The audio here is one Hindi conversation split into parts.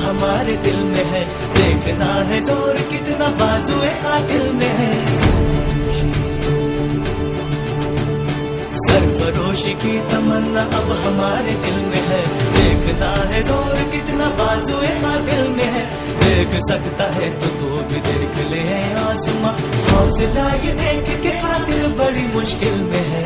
हमारे दिल में है, देखना है जोर कितना बाजुए कातिल में है। सरफरोशी की तमन्ना अब हमारे दिल में है, देखना है जोर कितना बाजुए कातिल में है। देख सकता है तो तू भी देख ले आसमां, हौसला ये देख के खातिर बड़ी मुश्किल में है।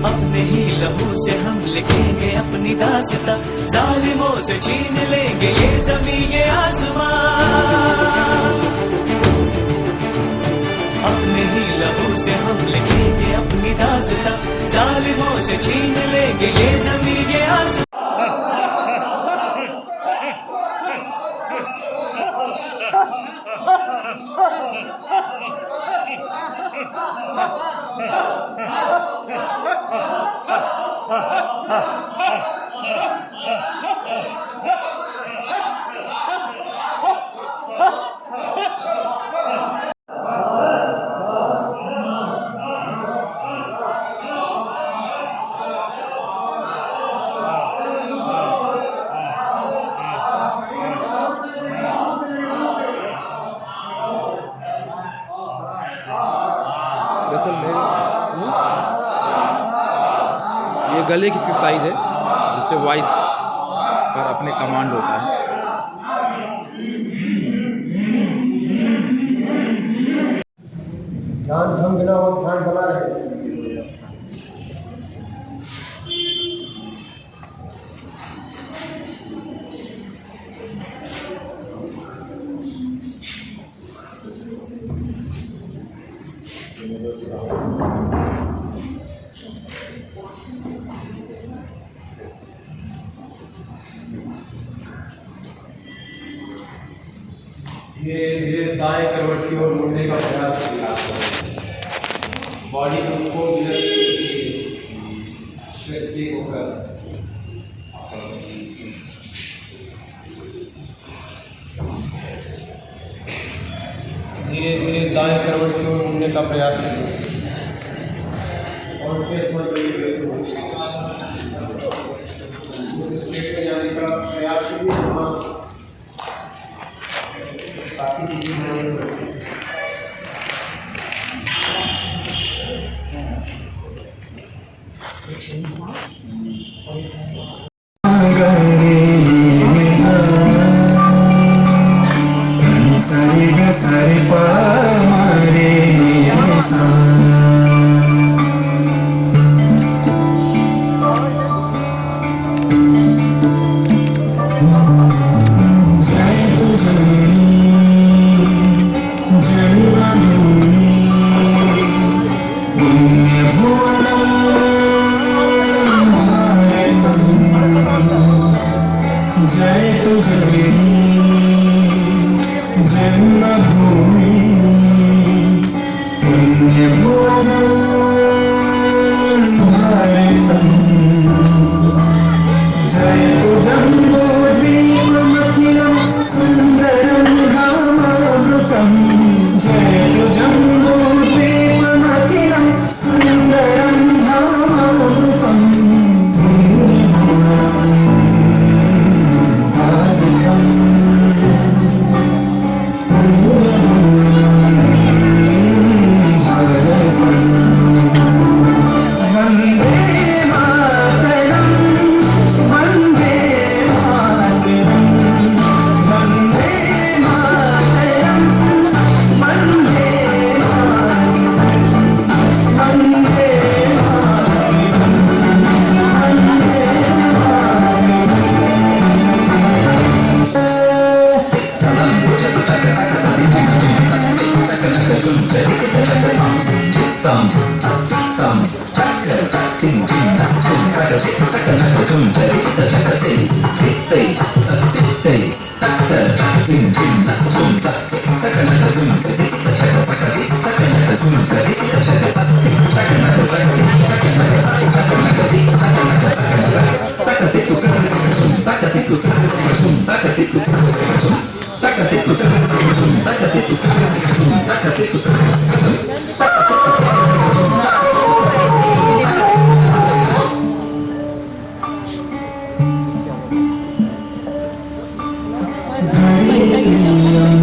अपने ही लहू से हम लिखेंगे अपनी दास्तां, जालिमों से छीन लेंगे ये ज़मीन ये आसमां। अपने ही लहू से हम लिखेंगे अपनी दास्तां, जालिमों से छीन लेंगे ये ज़मीन ये आसमां। ये गले की साइज है जिससे वॉइस पर अपने कमांड होता है। ध्यान भंग ना हो, ध्यान बना रहे। धीरे धीरे दाएं करवट की ओर मुड़ने का प्रयास किया। बॉडी को होकर धीरे धीरे दाएं करवट की ओर मुड़ने का प्रयास किया और शेष उस स्टेट में जाने का प्रयास कीजिए। बाकी चीजें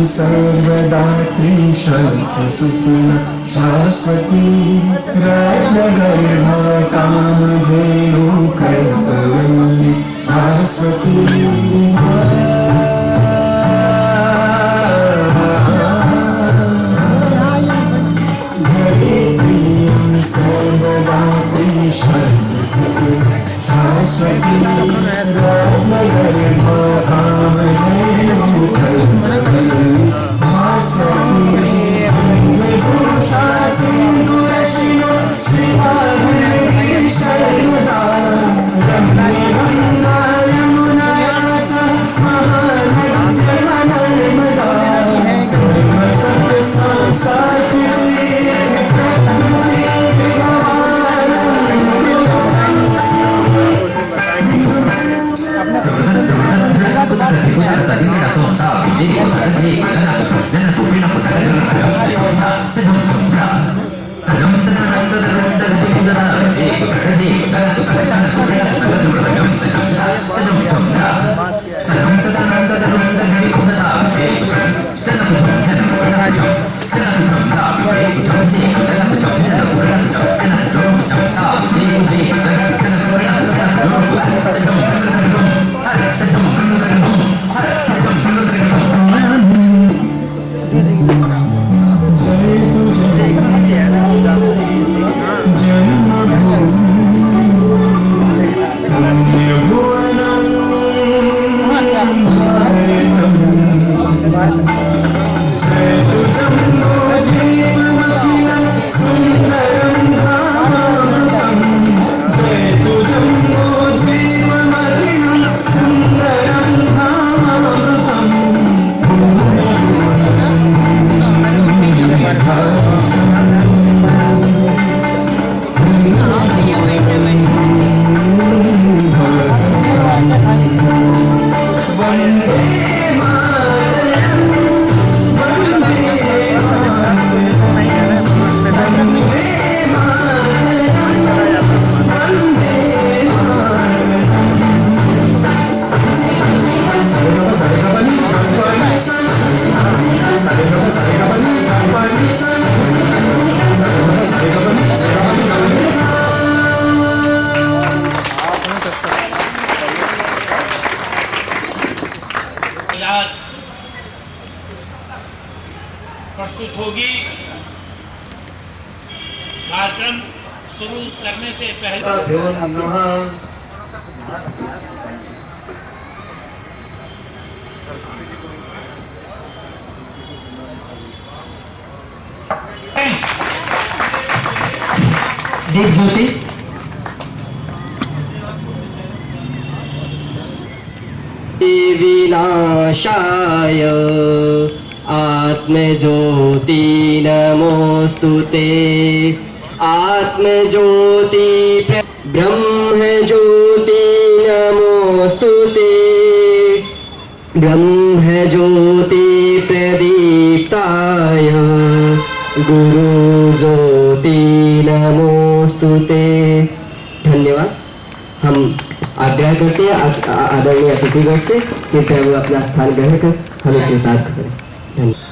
सर्वदात्री सुखना शाश्वती रत्नगर्भा कामधेनु कल्पवल्ली भास्वती सर्वदात्री सुखना शाश्वती रत्नगर्भा कामधेनु कल्पवल्ली प्रस्तुत होगी। कार्यक्रम शुरू करने से पहले दीप ज्योति विनाशाय आत्मज्योति नमोस्तुते आत्मज्योति ब्रह्मज्योति नमोस्तुते ब्रह्मज्योति प्रदीप्ताय गुरुज्योति नमोस्तुते। धन्यवाद। हम आग्रह करते हैं आदरणीय अतिथिगण से कृपया वो अपना स्थान ग्रहण कर हमें कृतार्थ करें। धन्यवाद।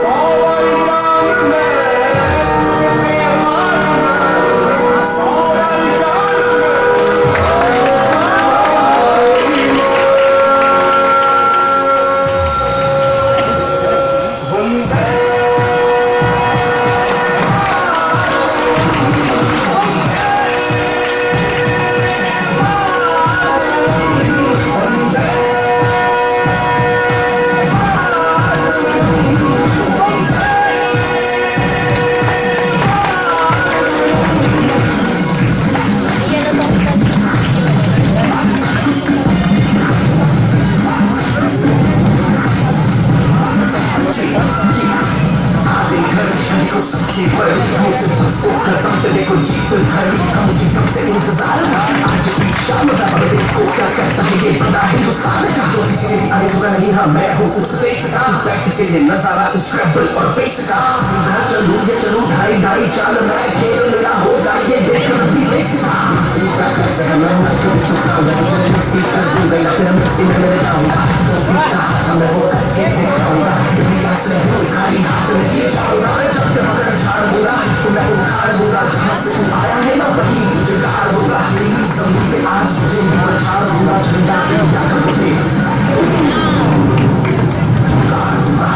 Sa से पर मुझसे बस को खत्म तो देखो जीत खड़ी हम मुझे कब से इंतजार आज भी शाम का पर देखो क्या कहता है ये बड़ा हिंदुस्तान का जो किसी ने भी आएगा नहीं हाँ मैं हूँ उस देश का बैठ के ये नजारा इस ट्रैवल और बेस का सीधा चलूँ ये चलूँ ढाई ढाई चाल मैं खेल मेरा होगा ये देख रही बेस का इसका कैसे है मैं कभी चुकाऊंगा तुझे मिट्टी कर दूंगा या फिर मिट्टी में मिल जाऊंगा तो बीता मैं वो करके दिखाऊंगा दुनिया से हूँ खाली हाथ में ये जाऊंगा जब तक मगर झाड़ दूंगा तो मैं उखाड़ दूंगा जहाँ से तू आया है ना वही तुझे गाड़ दूंगा तेरी जमीन पे आज तुझे मैं छाड़ दूंगा झंडा क्या करोगे गाड़ दूंगा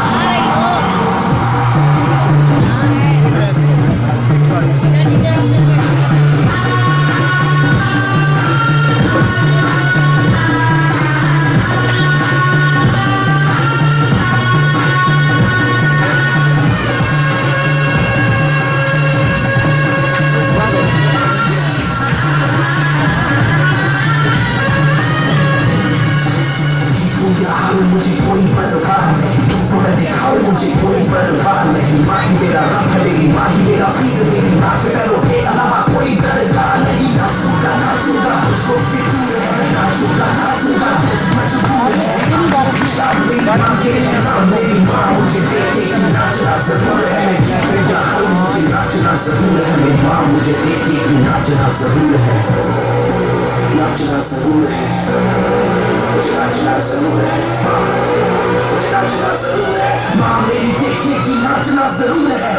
मुझे कोई परवाह नहीं तुमको मैं दिखाऊं मुझे कोई परवाह नहीं माही मेरा रब है मेरी माही मेरा पीर मेरी माँ के पैरों के अलावा कोई दरगाह नहीं नाचूंगा नाचूंगा मुझको फिक्र है नाचूंगा नाचूंगा मजबूर है मेरी माँ के नाम मेरी माँ मुझे देखे नाचना जरूर है मैं जीते जाऊं मुझे नाचना जरूर है मेरी माँ मुझे देखे नाचना जरूर है नाचना जरूर है मुझे नाचना जरूर है मुझे नाचना जरूर है माँ मेरी देखेगी नाचना जरूर है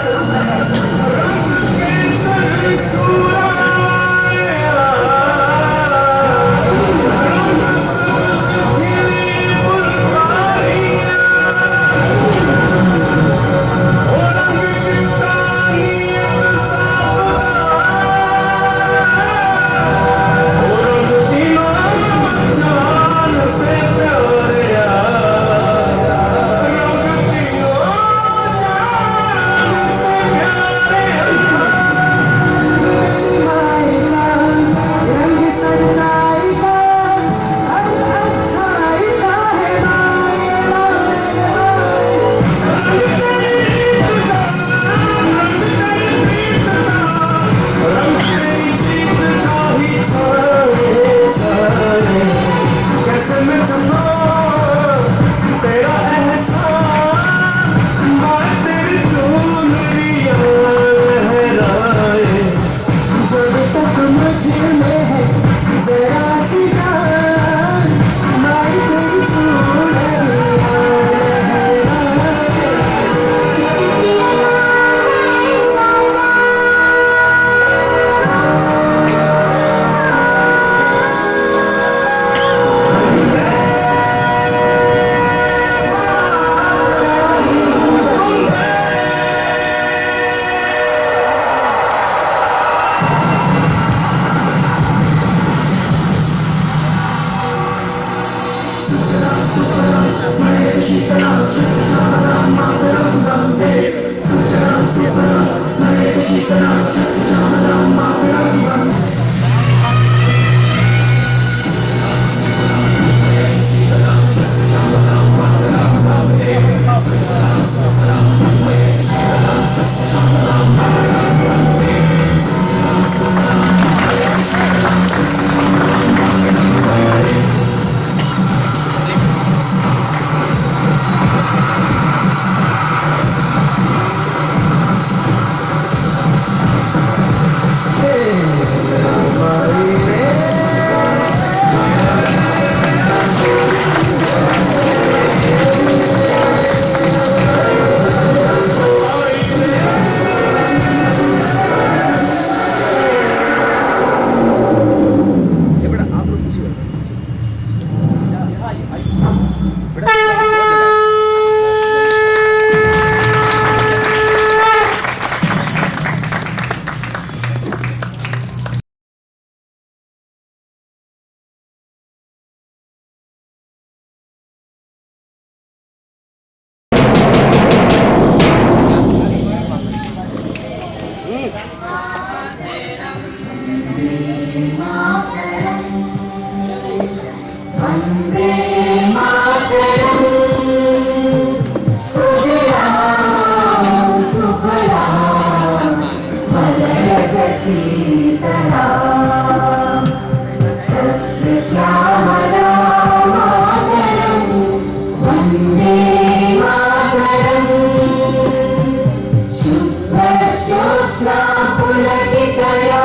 शीतला सस्यश्यामला मातरं वन्दे मातरम् शुभ्रज्योत्स्ना पुलकितयामिनी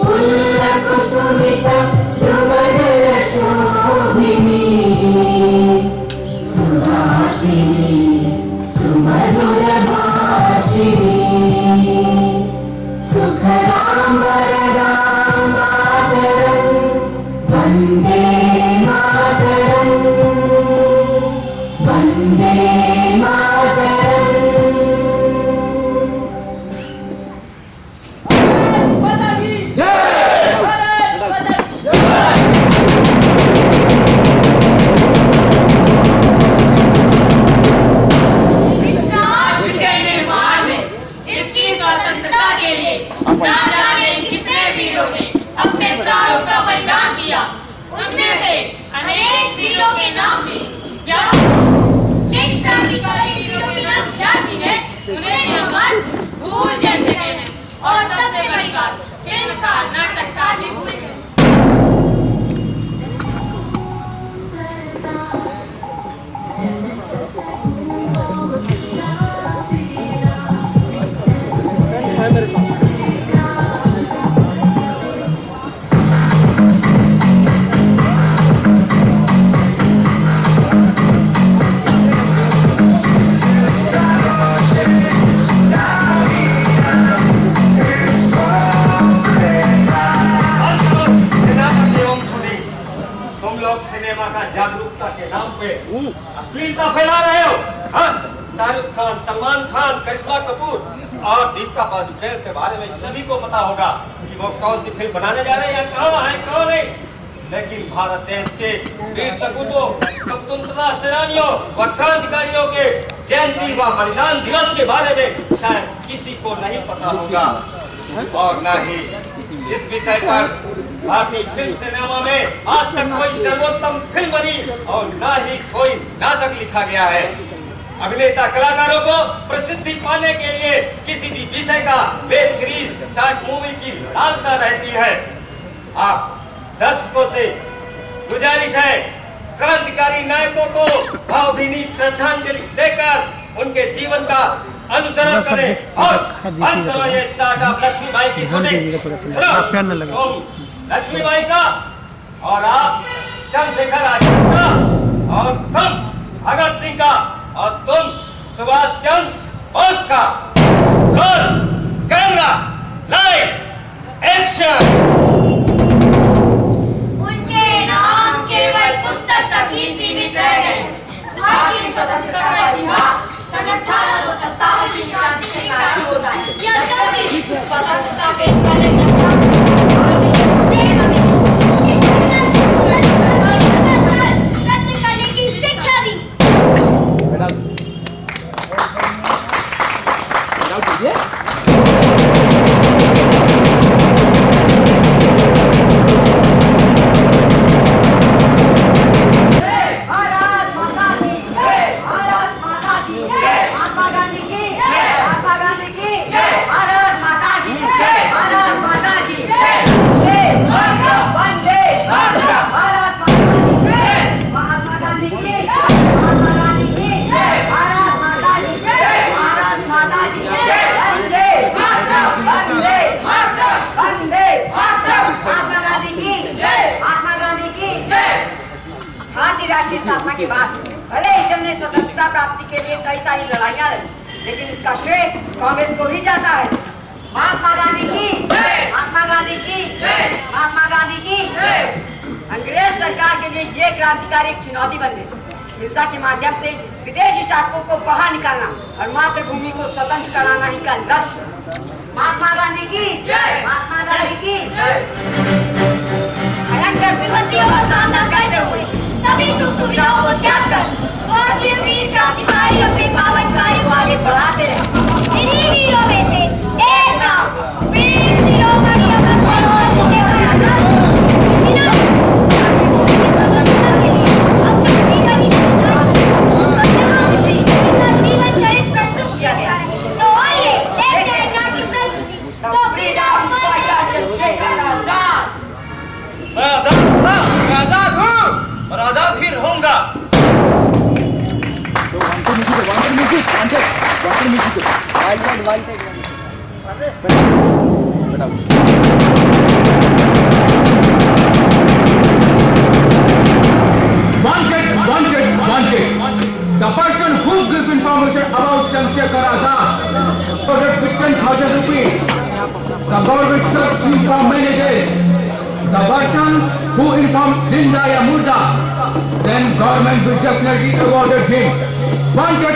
पुल्लकुसुमित ध्रुवदलशोभिनी सुहासिनी सुमधुरभाषिणी सुखदां वरदां मातरं वन्दे मातरं वन्दे मातरम् इस राष्ट्र के निर्माण में इसकी स्वतंत्रता के लिए ना जाने कितने वीरों ने अपने प्राणों का बलिदान किया। उनमें से अनेक वीरों के नाम में जिन क्रांतिकारी वीरों के नाम याद भी है उन्हें हम आज भूल जैसे गए हैं। और सबसे बड़ी बात, फिल्मकार नाटककार भी भूल गए। तुम लोग सिनेमा का जागरूकता के नाम पे अश्लीलता फैला रहे हो। हाँ? शाहरुख खान, सलमान खान, करिश्मा कपूर और दीपिका पादुकोण के बारे में सभी को पता होगा कि वो कौन सी फिल्म बनाने जा रहे हैं या कहाँ है कौन नहीं। लेकिन भारत देश के वीर सपूतों, स्वतंत्रता सेनानियों व क्रांतिकारियों के जयंती व बलिदान दिवस के बारे में शायद किसी को नहीं पता होगा और न ही इस विषय पर भारतीय फिल्म सिनेमा में आज तक कोई सर्वोत्तम फिल्म बनी और न ही कोई नाटक लिखा गया है। अभिनेता कलाकारों को प्रसिद्धि पाने के लिए किसी भी विषय का वेब सीरीज, शॉर्ट मूवी की लालसा रहती है। आप दर्शकों से गुजारिश है, क्रांतिकारी नायकों को भावभीनी श्रद्धांजलि देकर उनके जीवन का अनुसरण करें और लक्ष्मीबाई की सुने। लक्ष्मीबाई का और आप चंद्रशेखर आजाद का और तुम भगत सिंह का और तुम सुभाष चंद्र बोस का। Roll, camera, light, action. उनके नाम केवल पुस्तक तक ही सीमित रह गए। भारतीय स्वतंत्रता का इतिहास सन 1857 की क्रांति से शुरू होता है। यह सभी स्वतंत्रता के पहले करने की शिक्षा दी। राष्ट्रीय स्थापना के बाद भले ही हमने स्वतंत्रता प्राप्ति के लिए कई सारी लड़ाइयां लड़ी, लेकिन इसका श्रेय कांग्रेस को ही जाता है। महात्मा गांधी की जय, महात्मा गांधी की जय, महात्मा गांधी की जय। अंग्रेज सरकार के लिए ये क्रांतिकारी एक चुनौती बन गई। हिंसा के माध्यम से विदेशी शासकों को बाहर निकालना और मातृभूमि को स्वतंत्र कराना ही का लक्ष्य। महात्मा गांधी की जय, महात्मा गांधी की जय। भयंकर विपत्तियों का सामना करते हुए सभी सुख सुविधाओं को त्याग कर भारतीय वीर क्रांतिकारी अपने पावन कार्य को आगे बढ़ाते रहे। इन्हीं वीरों में से एक नाम वीर शिरोमणि अमर शहीद जवाहरलाल आजाद, जिन्होंने जीवन चरित्र प्रस्तुत किया गया। तो आइए देखते Wanted. The person who gives information about Chandrasekhar Azad ordered with 10,000 rupees. The government searched him for many days. The person who informed Zinda ya Murda, then government will definitely awarded him. Wanted.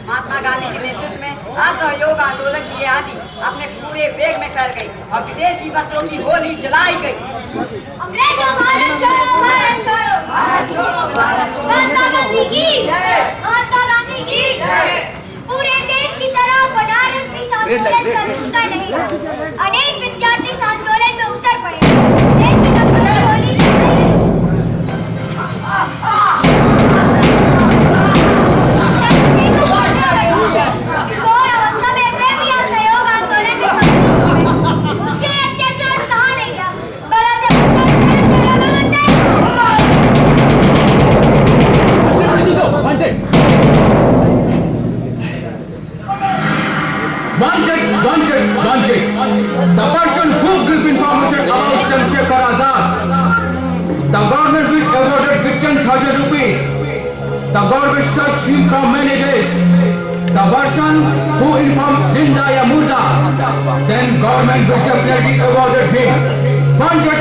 Mahatma Gandhi के नेतृत्व में असहयोग आंदोलन की आदि अपने पूरे वेग में फैल गई और विदेशी वस्त्रों की होली जलाई गई। अंग्रेजों भारत छोड़ो, भारत छोड़ो, भारत छोड़ो, भारत छोड़ो। महात्मा गांधी की जय, महात्मा गांधी की जय। पूरे देश की तरह बनारस भी इस आंदोलन से छूटा नहीं रहा। अनेक विद्यार्थी इस आंदोलन में उतर पड़े। देश के वस्त्रों की होली जलाई गई। किशोर अवस्था में वे भी असहयोग आंदोलन में शामिल हुए। उनसे अत्याचार सहा नहीं गया। गला से Wanted. The person who gives information about Chandrasekhar Azad, the government will awarded with 10,000 rupees. The government searched him for many days. The person who informed Zinda ya Murda, then government will definitely awarded him. Wanted.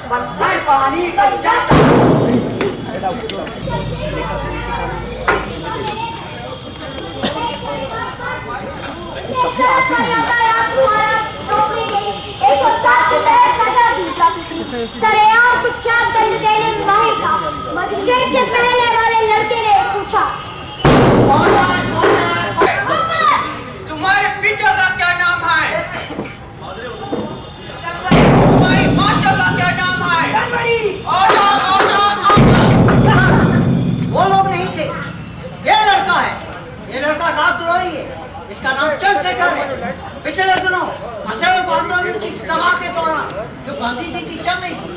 पत्थर पानी बन जाता। सरेआम कुख्यात दंड देने में माहिर था। मजिस्ट्रेट से पहले वाले लड़के ने पूछा, तुम्हारे पिता का क्या नाम है? तुम्हारी माता का क्या नाम है? वो लोग नहीं थे, ये लड़का है। ये लड़का राजद्रोही है। इसका नाम चंद्रशेखर है। पिछले दिनों असहयोग आंदोलन की सभा के दौरान जो गांधी जी की चल रही थी,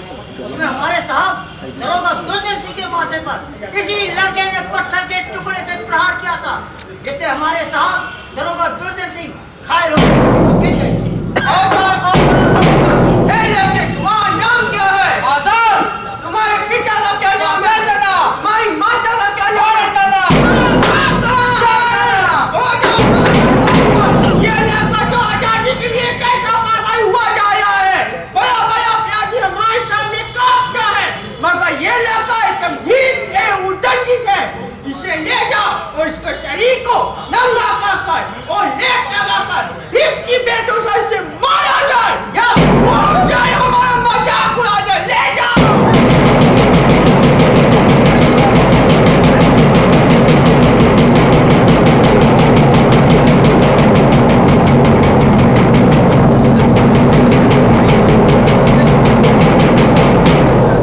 उसमें हमारे साहब दरोगा दुर्जन सिंह के माथे पर इसी लड़के ने पत्थर के टुकड़े से प्रहार किया था, जिससे हमारे साहब दरोगा दुर्जन सिंह घायल हो गए। तुम्हारा नाम क्या है? आजाद। तुम्हारे पिता का क्या नाम है? तुम्हारी माता का क्या नाम है? ये लड़का तो आजादी के लिए कैसा पागल हुआ जा रहा है। बड़ा प्याजी हमारे सामने कांपता है, मगर ये लड़का एकदम ठीक है, उड़नगी है। इसे ले जाओ और इसके शरीर को नंगा कर और लेट लगाकर हिप की बेदोशी से मारा जाए या वो जाए हमारा मजाक उड़ाने। ले जाओ।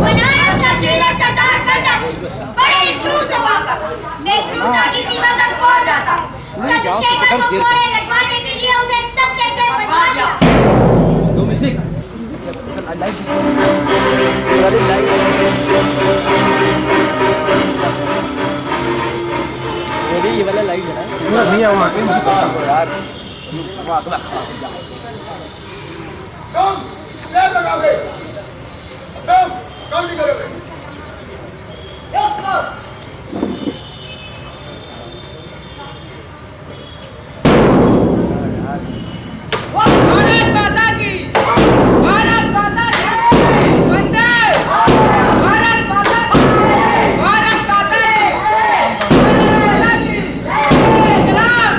बनारस का जेलर सरदार करना बड़े ही क्रूर स्वभाव का था। क्रूरता की सीमा तक पहुंच जाता। चंद्रशेखर को कोड़े लगवाने के लिए उसे तब कैसे बचा दिया। Ready? ये वाला लाइट है भैया वहाँ पे यार भारत माता की भारत माता की वंदे भारत माता की भारत माता की इंकलाब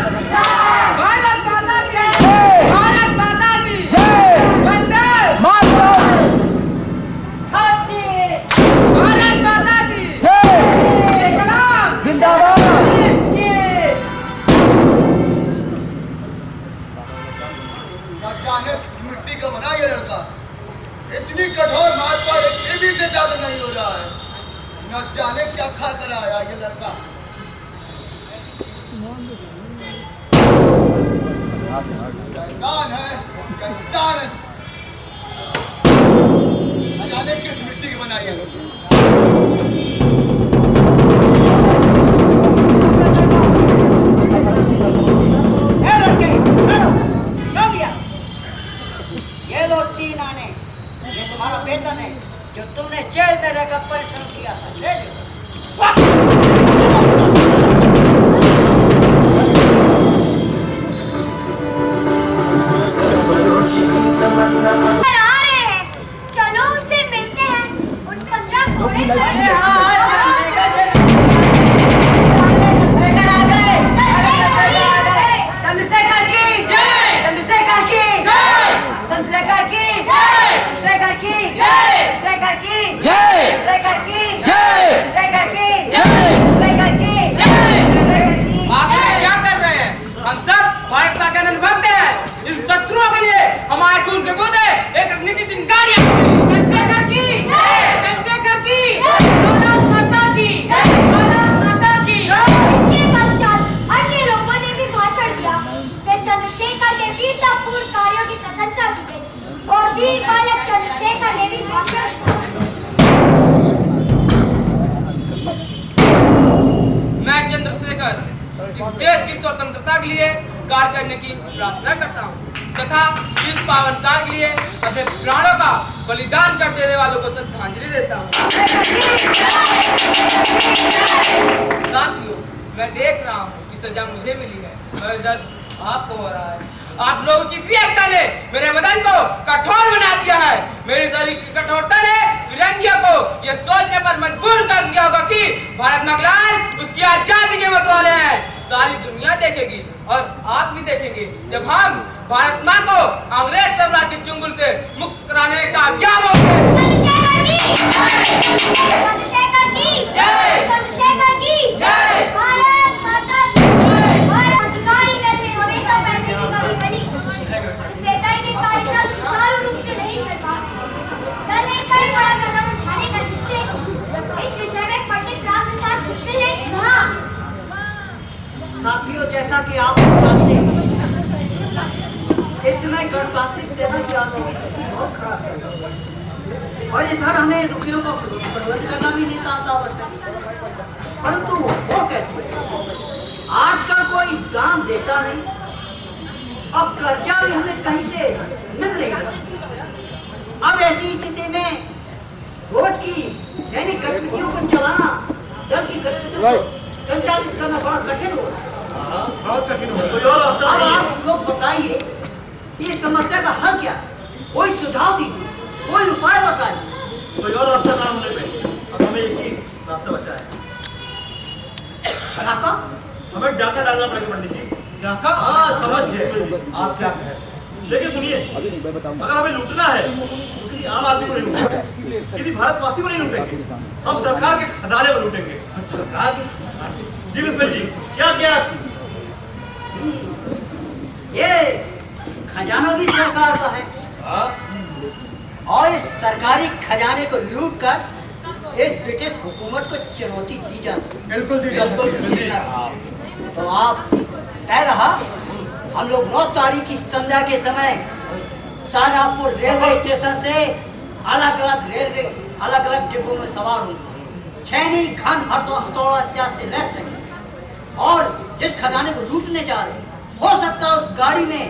भारत माता की भारत माता की वंदे भारत माता की इंकलाब जिंदाबाद। मिट्टी का बना ये लड़का, इतनी कठोर मारपीट एक बीवी से ज्यादा नहीं हो रहा है। न जाने क्या खा कर आया ये लड़का। शैतान है, शैतान है। न जाने किस मिट्टी की बनाई है। ये लो 3 आने, ये तुम्हारा वेतन है जो तुमने जेल में रहकर परिश्रम किया था। ले लो। आ रहे हैं, चलो उनसे मिलते हैं। उन 15 घोड़े चंद्रशेखर की जय, चंद्रशेखर की जय, चंद्रशेखर की जय, चंद्रशेखर की जय, चंद्रशेखर की जय, चंद्रशेखर की जय, चंद्रशेखर की जय, चंद्रशेखर की जय, चंद्रशेखर की। आप क्या कर रहे हैं? हम सब भारत माता के भक्त हैं। इन शत्रुओं के लिए हमारे खून के बूंदे एक अग्नि की चिंगारियां। चंद्रशेखर की जय, चंद्रशेखर की जय, भारत माता की जय, भारत माता की जय। इसके पश्चात अन्य लोगों ने भी भाषण दिया जिसमें चंद्रशेखर के वीरतापूर्ण कार्यों की प्रशंसा की गई और वीर बालक चंद्रशेखर ने भी भाषण दिया। मैं चंद्रशेखर इस देश की स्वतंत्रता के लिए कार्य करने की प्रार्थना करता हूँ तथा इस पावन कार्य के लिए अपने प्राणों का बलिदान कर देने वालों को श्रद्धांजलि देता हूँ। साथियों, मैं देख रहा हूँ कि सजा मुझे मिली है और दर्द आपको हो रहा है। आप लोगों की इसी एकता ने मेरे बदन को कठोर बना दिया है। मेरे शरीर की कठोरता ने फिरंगियों को यह सोचने पर मजबूर कर दिया होगा कि भारत मगलाल उसकी आजादी के मतवाले हैं। सारी दुनिया देखेगी और आप भी देखेंगे जब हम भारत माँ को अंग्रेज साम्राज्य के चुंगल से मुक्त कराने में कामयाब होंगे। चंद्रशेखर की जय, चंद्रशेखर की जय, भारत माता की जय। भारत अधिकारी दल में हमेशा पैसे की कमी बनी जिससे दल के कार्यक्रम सुचारू रूप से नहीं चल पा रहे। दल ने कई बड़ा कदम उठाने का निश्चय किया। इस विषय में पंडित राम प्रसाद बिस्मिल ने कहा। साथियों, जैसा कि आप जानते हैं इस समय गणतांत्रिक सेना की हालत बहुत खराब है और इधर हमें दुखियों को प्रबंध करना भी नहीं आता है। परंतु वो कैसे? आजकल कोई दाम देता नहीं और कर्जा भी हमें कहीं से मिल नहीं रहा। अब ऐसी स्थिति में रोज की दैनिक गतिविधियों को चलाना, दल की गतिविधियों को संचालित करना बड़ा कठिन हो रहा है। बहुत कठिन हो। अब आप लोग बताइए इस समस्या का हल क्या है? कोई सुझाव दीजिए, कोई उपाय बताइए। कोई और रास्ता ना होने पे अब हमें एक ही रास्ता बचा है। डाका? हमें डाका डालना पड़ेगा पंडित जी। डाका? हाँ, समझ गए आप क्या कहें। लेकिन सुनिए, अगर हमें लूटना है तो किसी आम आदमी को नहीं लूटेंगे, किसी भारतवासी को नहीं लूटेंगे, हम सरकार के खजाने को लूटेंगे। सरकार की? जी बिस्मिल जी, क्या क्या? ये खजाना भी सरकार का है और इस सरकारी खजाने को लूट कर इस ब्रिटिश हुकूमत को चुनौती दी जा सकती। बिल्कुल दी जा सकती है। तो आप तय रहा, हम लोग 9 तारीख की संध्या के समय शाहजहांपुर रेलवे स्टेशन से अलग अलग डिब्बों में सवार होंगे। छैनी, घन, हथौड़ा इत्यादि से लैस रहेंगे और जिस खजाने को लूटने जा रहे हैं, हो सकता है उस गाड़ी में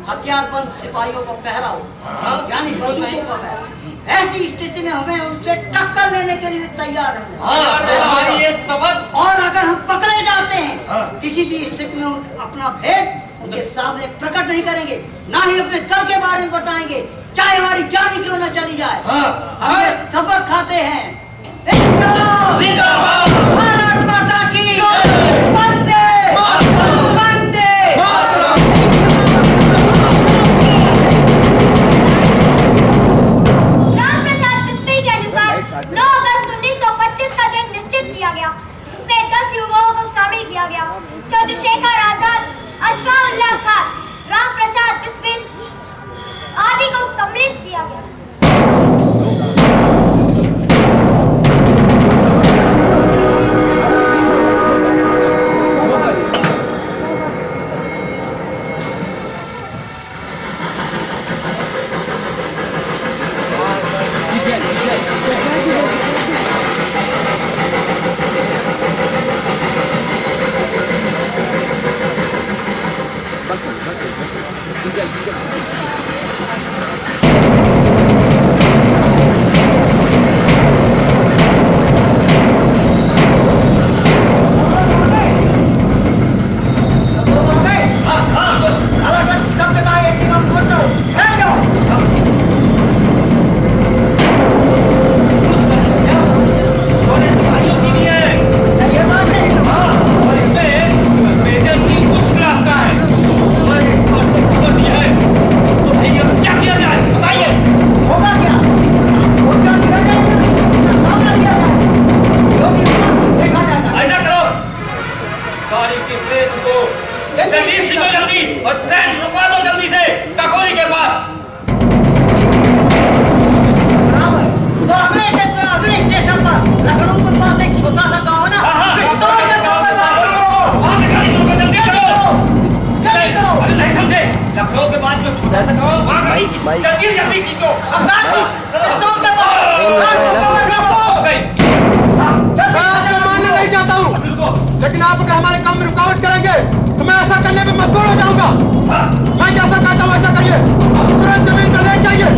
हथियारबंद सिपाहियों को पहरा हो, यानी बंदूकों का पहरा। ऐसी स्थिति में हमें उनसे टक्कर लेने के लिए तैयार रहना ये सबक। और अगर हम पकड़े जाते हैं किसी भी स्थिति में अपना भेद उनके सामने प्रकट नहीं करेंगे, ना ही अपने दल के बारे में बताएंगे, चाहे हमारी जान ही क्यों न चली जाए। हम शपथ खाते हैं भारत माता की वंदे वंदे। रामप्रसाद बिस्मिल के अनुसार 9 अगस्त 1925 का दिन निश्चित किया गया, जिसमें 10 युवाओं को शामिल किया गया। चंद्रशेखर आजाद, अजफाउल्लाह खान, रामप्रसाद बिस्मिल आदि को सम्मिलित किया गया। लेकिन आप अगर हमारे काम में रुकावट करेंगे तो मैं ऐसा करने में मजबूर हो जाऊंगा। मैं जैसा कहता हूँ वैसा करिए, तुरंत जमीन पर ले जाइए।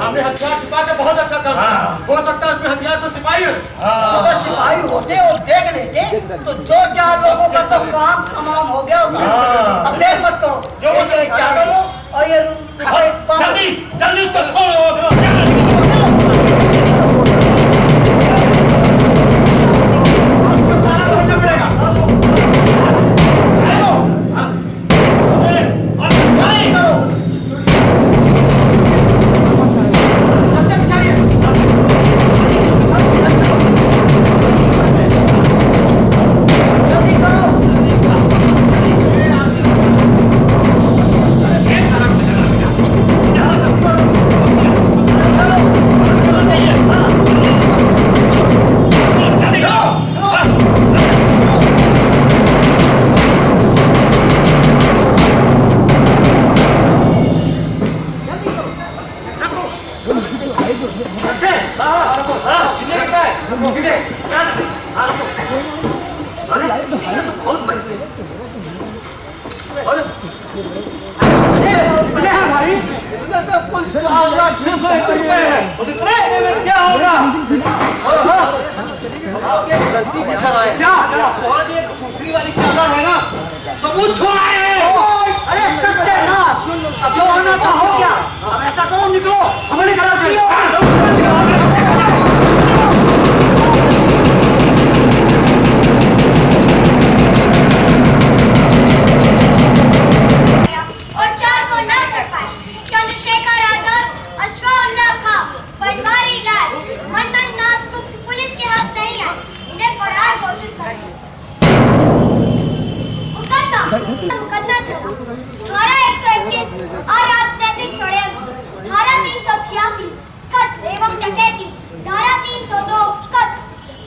हमने हथियार छिपा के बहुत अच्छा काम किया। हो सकता है उसमें हथियार पर सिपाही हो। अगर सिपाही होते और देख लेते तो 2-4 लोगों का तो काम तमाम हो गया होता। अब देर मत करो, ये चारों लोग और ये जल्दी जल्दी उसको खोलो। क्या होगा? गलती भी कराए क्या? और ये दूसरी वाली चादर है ना, सबूत छोड़ाए हैं। अरे सत्यानाश, अब जो होना था हो गया। अब ऐसा करो, निकलो, हमें निकलना चाहिए। और चार को न कर पाए। चंद्रशेखर आजाद, अशफाकुल्लाह खां, बनवारी लाल, मनमोहन नाथ गुप्त पुलिस के हाथ नहीं आए, इन्हें फरार घोषित कर दिया। मुकदमा चला। धारा 121 अराजनैतिक षड्यंत्र, धारा 386 कत्ल एवं डकैती, धारा 302 कत्ल,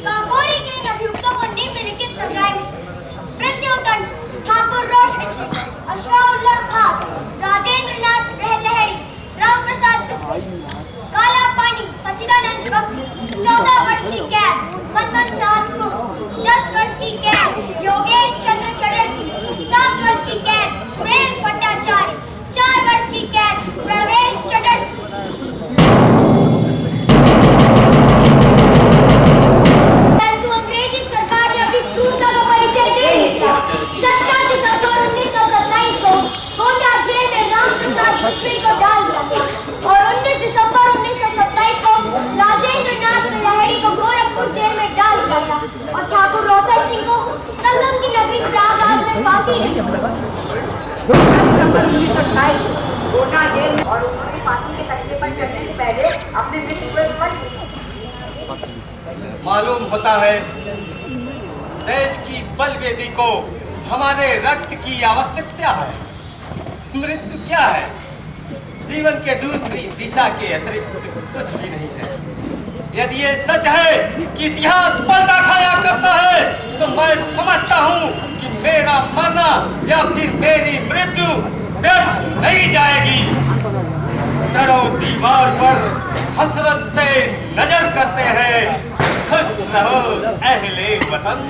काकोरी के इन अभियुक्तों को निम्नलिखित सजाएं मृत्युदंड ठाकुर रोशन सिंह, अशफाकुल्लाह खां, राजेंद्र नाथ लहड़ी, राम प्रसाद बिस्मिल, काला पानी सचिदानंद बख्शी, 14 वर्ष की कैद, मनमोहन नाथ गुप्त, 10 वर्ष की कैद, योगेश चंद्र चटर्जी, 7 वर्ष की कैद, सुरेश भट्टाचार्य, 4 वर्ष की कैद, प्रवेश चटर्जी। परंतु अंग्रेजी सरकार ने अपनी क्रूरता का परिचय दे दिया। 17 दिसंबर 1927 को गोंडा जेल में राम प्रसाद बिस्मिल को डाल दिया गया और 19 दिसंबर 1927 को राजेंद्र नाथ लहड़ी को गोरखपुर जेल में डाल दिया गया और ठाकुर रोशन सिंह को संगम की नगरी प्रयागराज में फांसी दी। 16 दिसंबर 1928 गोंडा जेल में, और उन्होंने फांसी के तख्ते पर चढ़ने से पहले अपने मृत्यु पर मालूम होता है देश की बलवेदी को हमारे रक्त की आवश्यकता है। मृत्यु क्या है? जीवन के दूसरी दिशा के अतिरिक्त कुछ भी नहीं है। यदि ये सच है कि इतिहास पर्दा खाया करता है, तो मैं समझता हूँ कि मेरा मरना या फिर मेरी मृत्यु व्यर्थ नहीं जाएगी। दरो दीवार पर हसरत से नजर करते हैं, खुश रहो अहले वतन,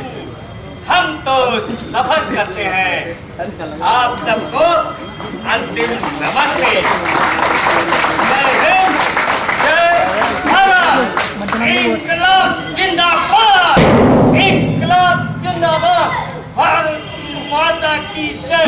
हम तो सफर करते हैं। आप सबको अंतिम नमस्ते। जय हिंद, जय भारत, इंकलाब जिंदाबाद, इंकलाब जिंदाबाद, भारत माता की जय।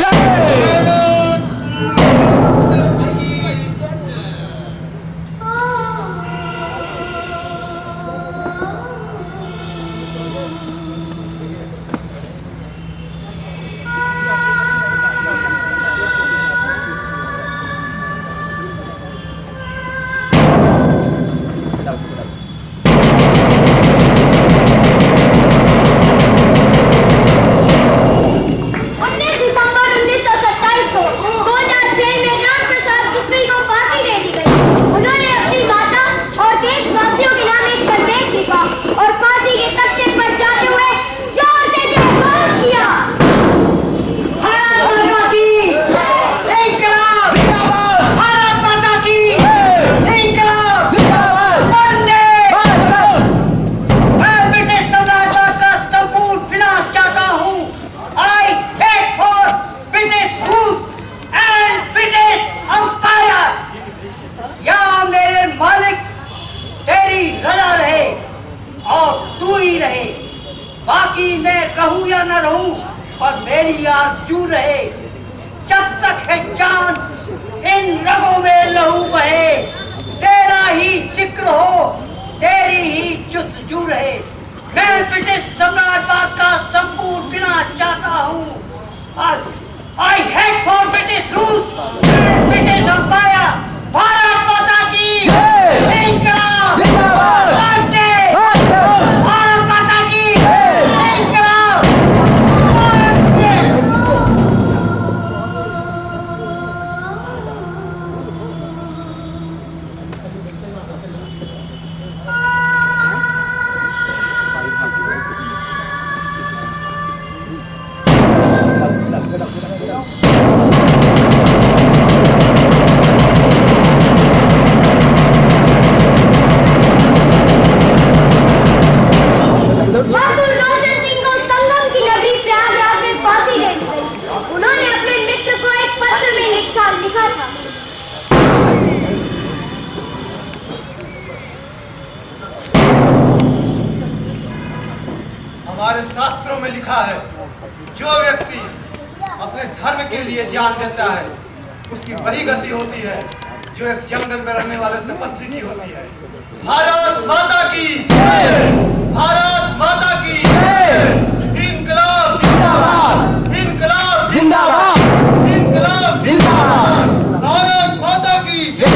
हमारे शास्त्रों में लिखा है, जो व्यक्ति अपने धर्म के लिए जान देता है उसकी वही गति होती है जो एक जंगल में रहने वाले तपस्वी की होती है। भारत माता की जय! भारत माता की जय! इनकलाब जिंदाबाद! इनकलाब जिंदाबाद! इनकलाब जिंदाबाद! भारत माता की जय!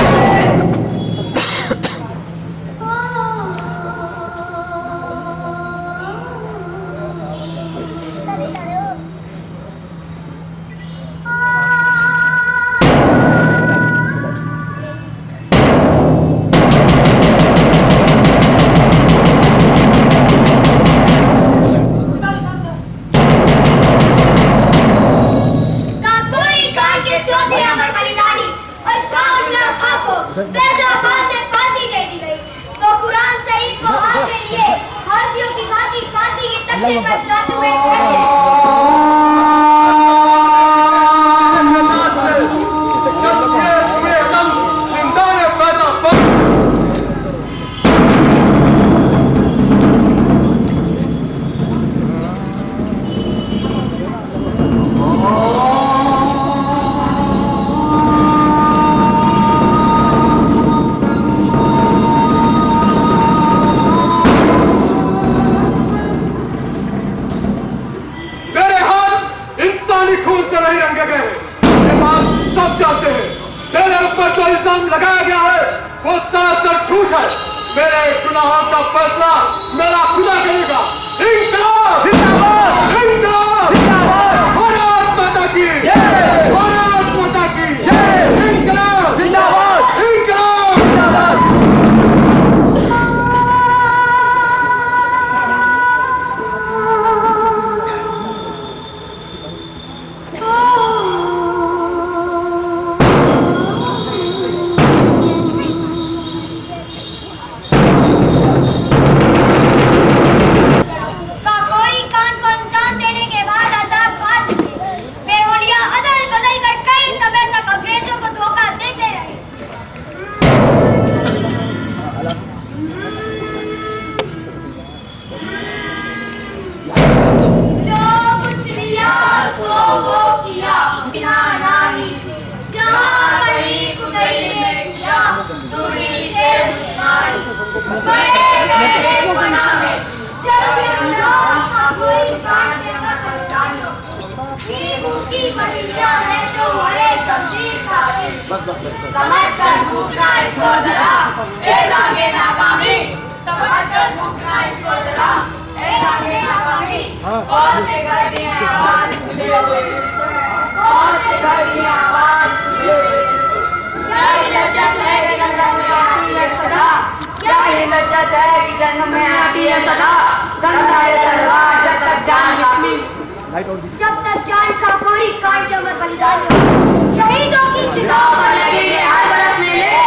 फैजाबाद में फांसी दे दी गई तो कुरान शरीफ को हाथ में लिए फांसियों की भांति फांसी के तख्ते पर जाते हुए लगाया गया है वो सरासर झूठ है। मेरे गुनाहों का फैसला मेरा खुदा करेगा। इनकलाब जिंदाबाद! इनकलाब जिंदाबाद! भारत माता की जय! भारत माता की जय! इनकलाब जिंदाबाद! इनकलाब जिंदाबाद! समझकर भूखना इसको जरा ए लागे नाकामी समझकर भूखना इसको जरा ए लागे नाकामी और से घर की आवाज सुने और से घर की आवाज सुने क्या ही लज्जत है कि जन्म में आती है सदा क्या ही लज्जत है कि जन्म में आती है सदा गंगाए दरबार जब तक जान का पूरी काट के अमर बलिदान शहीदों की चिताओं पर लगेंगे हर बरस मेले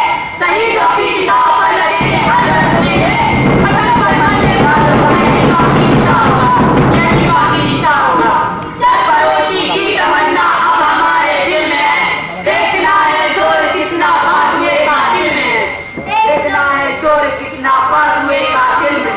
शहीदों की चिताओं पर लगेंगे हर बरस मेले अगर परमाने वालों पाएंगे बाकी इच्छा होगा यही बाकी इच्छा होगा सरफरोशी की तमन्ना अब हमारे दिल में है देखना है जोर कितना पास हुए का दिल में है देखना है जोर कितना पास हुए का दिल में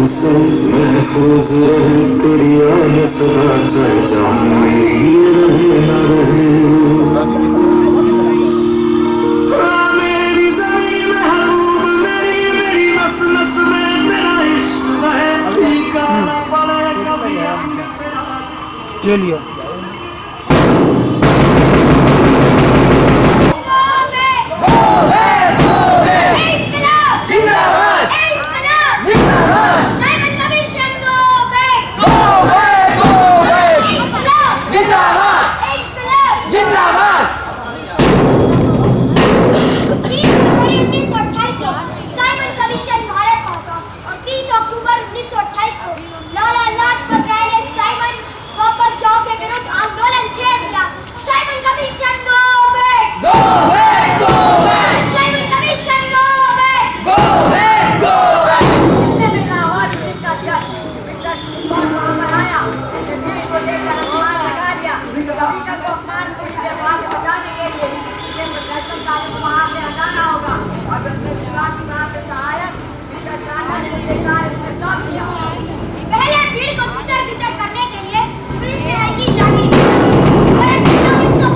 महफूज रहे तेरी याद सदा चाहे जान मेरी रहे न रहे मेरी जमीन महबूब मेरी मेरी नस नस में तेरा इश्क है फीका न पड़े कभी चलिए किरदार इसने साफ किया। पहले भीड़ को तितर-बितर करने के लिए पुलिस ने है कि लाठी दी, परंतु जब इनको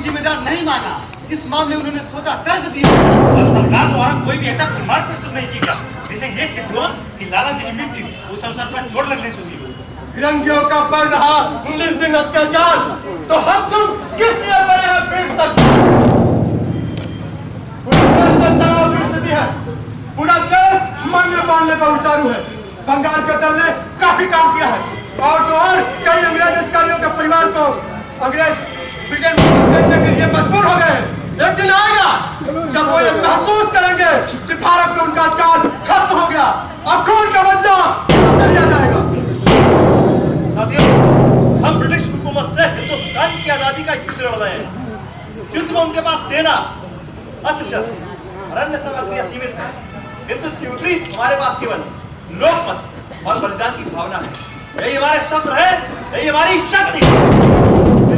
जिम्मेदार नहीं माना। इस मामले उन्होंने थोड़ा तर्क दिया और सरकार द्वारा कोई भी ऐसा प्रमाण प्रस्तुत नहीं किया जिसे ये सिद्ध हो कि लाला जी की मृत्यु उस अवसर पर चोट लगने से हुई। फिरंगियों का बढ़ रहा 19 दिन अत्याचार, तो हम तुम किस लिए बने हैं पीठ सकते? स्थिति है, पूरा देश मरने मारने पर उतारू है। बंगाल के दल ने काफी काम किया है और तो और कई अंग्रेज अधिकारियों के परिवार को अंग्रेज ब्रिटेन भेजने के लिए मजबूर हो गए। एक दिन आएगा जब वो ये महसूस करेंगे कि भारत में उनका काल खत्म हो गया और खून का बदला चलिया जाएगा। साथियों, हम ब्रिटिश हुकूमत से हिंदुस्तान की आजादी का युद्ध लड़ रहे हैं। युद्ध में उनके पास सेना, अस्त्र शस्त्र और अन्य सामग्री सीमित है, किंतु इसके विपरीत हमारे पास केवल लोकमत और बलिदान की भावना है। यही हमारे शस्त्र है, यही हमारी शक्ति है।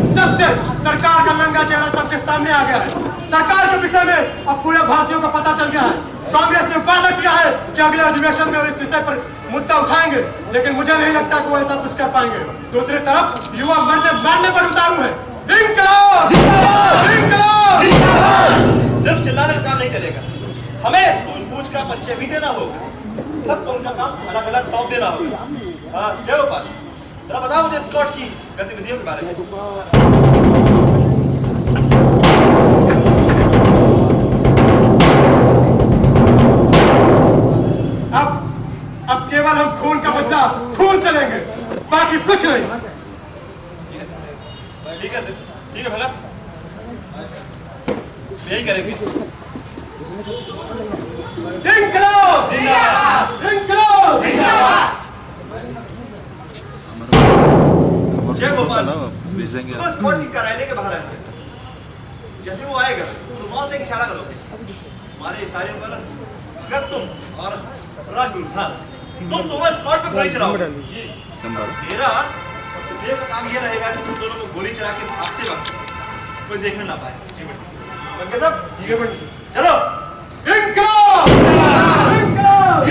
सबसे सरकार का नंगा चेहरा सबके सामने आ गया है। सरकार के विषय में अब पूरे भारतीयों को पता चल गया है। कांग्रेस ने वादा किया है कि अगले अधिवेशन में इस विषय पर मुद्दा उठाएंगे, लेकिन मुझे नहीं लगता कि वो ऐसा कुछ कर पाएंगे। दूसरी तरफ युवा मरने पर उतारू है। इंकलाब! इंकलाब! सिर्फ चिल्लाने का काम नहीं चलेगा, हमें सूझबूझ का परिचय भी देना होगा। सबको उनका काम अलग अलग सौंप देना होगा। हाँ, जय गोपाल, जरा बताओ मुझे स्कॉट की गतिविधियों के बारे में। अब केवल हम खून का बदला खून से लेंगे, बाकी कुछ नहीं। ठीक है भगत, यही करेंगे। इंकलाब! इंकलाब! जय गोपाल, बस कोर्ट की कार्यालय के बाहर आएंगे। जैसे वो आएगा तो मौत एक इशारा करोगे। हमारे इशारे पर अगर तुम और राजगुरु था, तुम दोनों स्पॉट पे गोली चलाओगे। मेरा देव का काम ये रहेगा कि तुम दोनों को गोली चला के भागते वक्त कोई देखने ना पाए। बनके सब चलो। इंकलाब! इंकलाब!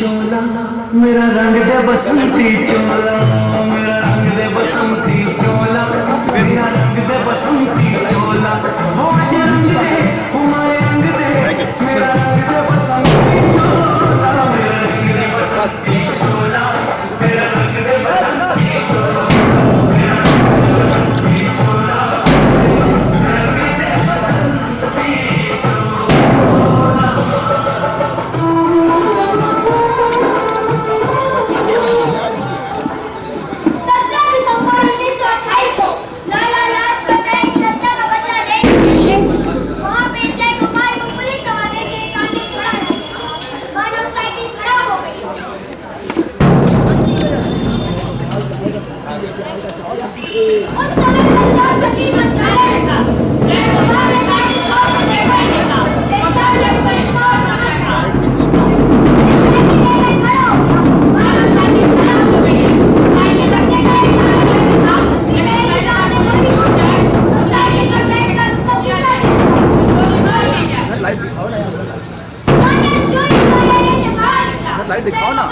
चोला मेरा रंग दे बसंती चोला, मेरा रंग दे बसंती चोला, मेरा रंग दे बसंती चोला, हो मुझे रंग दे, हो माए रंग दे, मेरा रंग दे बसंती चोला, मेरा रंग दे बसंती चोला, मेरा रंग दे बसंती चोला, मेरा रंग दे बसंती चोला, मेरा रंग दे बसंती लाइट दिखाओ ना।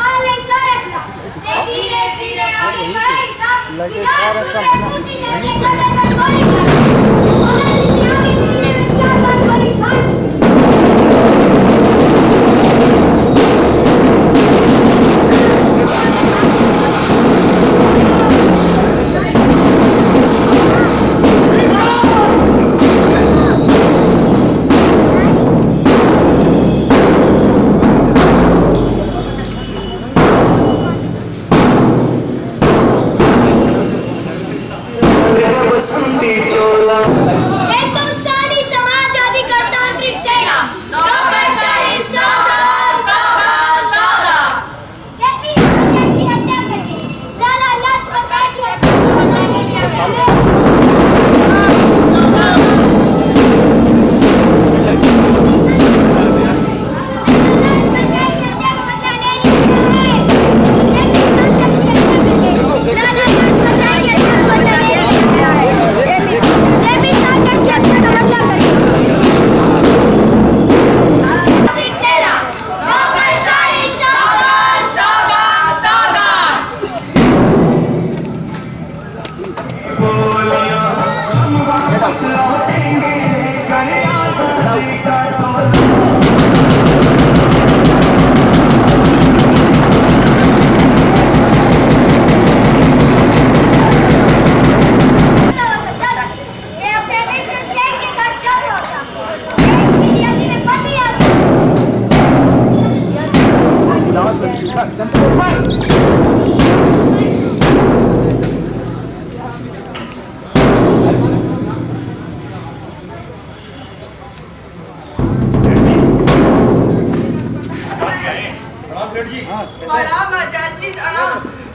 बसंती चोला। हिंदुस्तानी समाजवादी गणतांत्रिक सेना नौकरशाही सावधान सावधान सावधान। जेपी कांग्रेस की हत्या करके लाला लाजपत राय की हत्या कर लिया गया।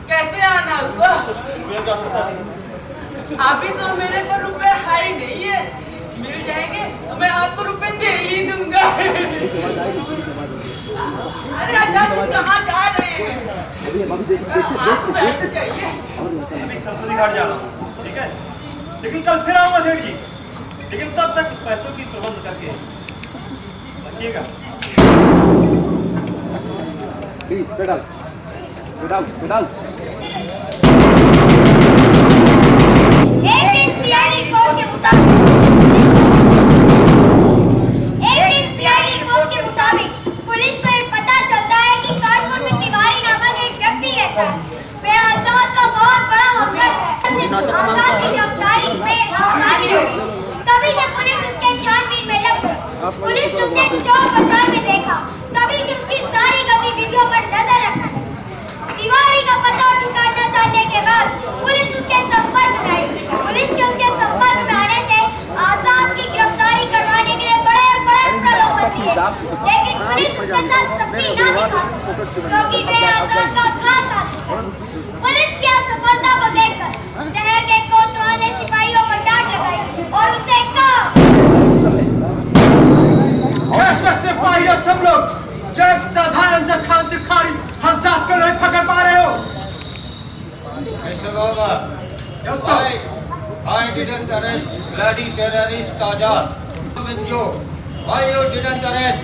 कैसे आना हुआ? अभी तो मेरे पर रुपए है ही नहीं है, मिल जाएंगे तो मैं आपको रुपए दे ही दूंगा। अरे आजाद जी कहाँ जा रहे हैं? अभी सरस्वती घाट जा रहा हूँ, ठीक है, लेकिन कल फिर आऊंगा सेठ जी, लेकिन तब तक पैसों की प्रबंध करके रखिएगा। Please spread out, spread out, spread out. एक दिन सीआईडी रिपोर्ट के मुताबिक पुलिस को ये पता चलता है कि कानपुर में तिवारी नामक एक व्यक्ति रहता है। वह आजाद का बहुत बड़ा हमदर्द है। आजाद की गिरफ्तारी में आसानी हुई, तभी से पुलिस उसके छानबीन में लग गई। पुलिस ने उसे चौक बाजार में देखा, तभी से उसकी सारी गतिविधियों पर नजर रखा। तिवारी का पता और ठिकाना जानने के बाद पुलिस उसके संपर्क में आई। पुलिस के उसके संपर्क में आने से आजाद की गिरफ्तारी करवाने के लिए बड़े प्रलोभन दिए, लेकिन पुलिस उसके साथ सख्ती न दिखा सकी, क्योंकि वे आजाद का खास आदमी था। पुलिस की असफलता को देखकर शहर के कोतवाल ने सिपाहियों को डांट लगाई और उनसे कहा, कैसे सिपाही हो तुम लोग, जो एक साधारण सा क्रांतिकारी आजाद को नहीं पकड़ पा रहे हो? Mr. Baba, Yes, sir. I didn't arrest bloody terrorist Azad. With you, why you didn't arrest?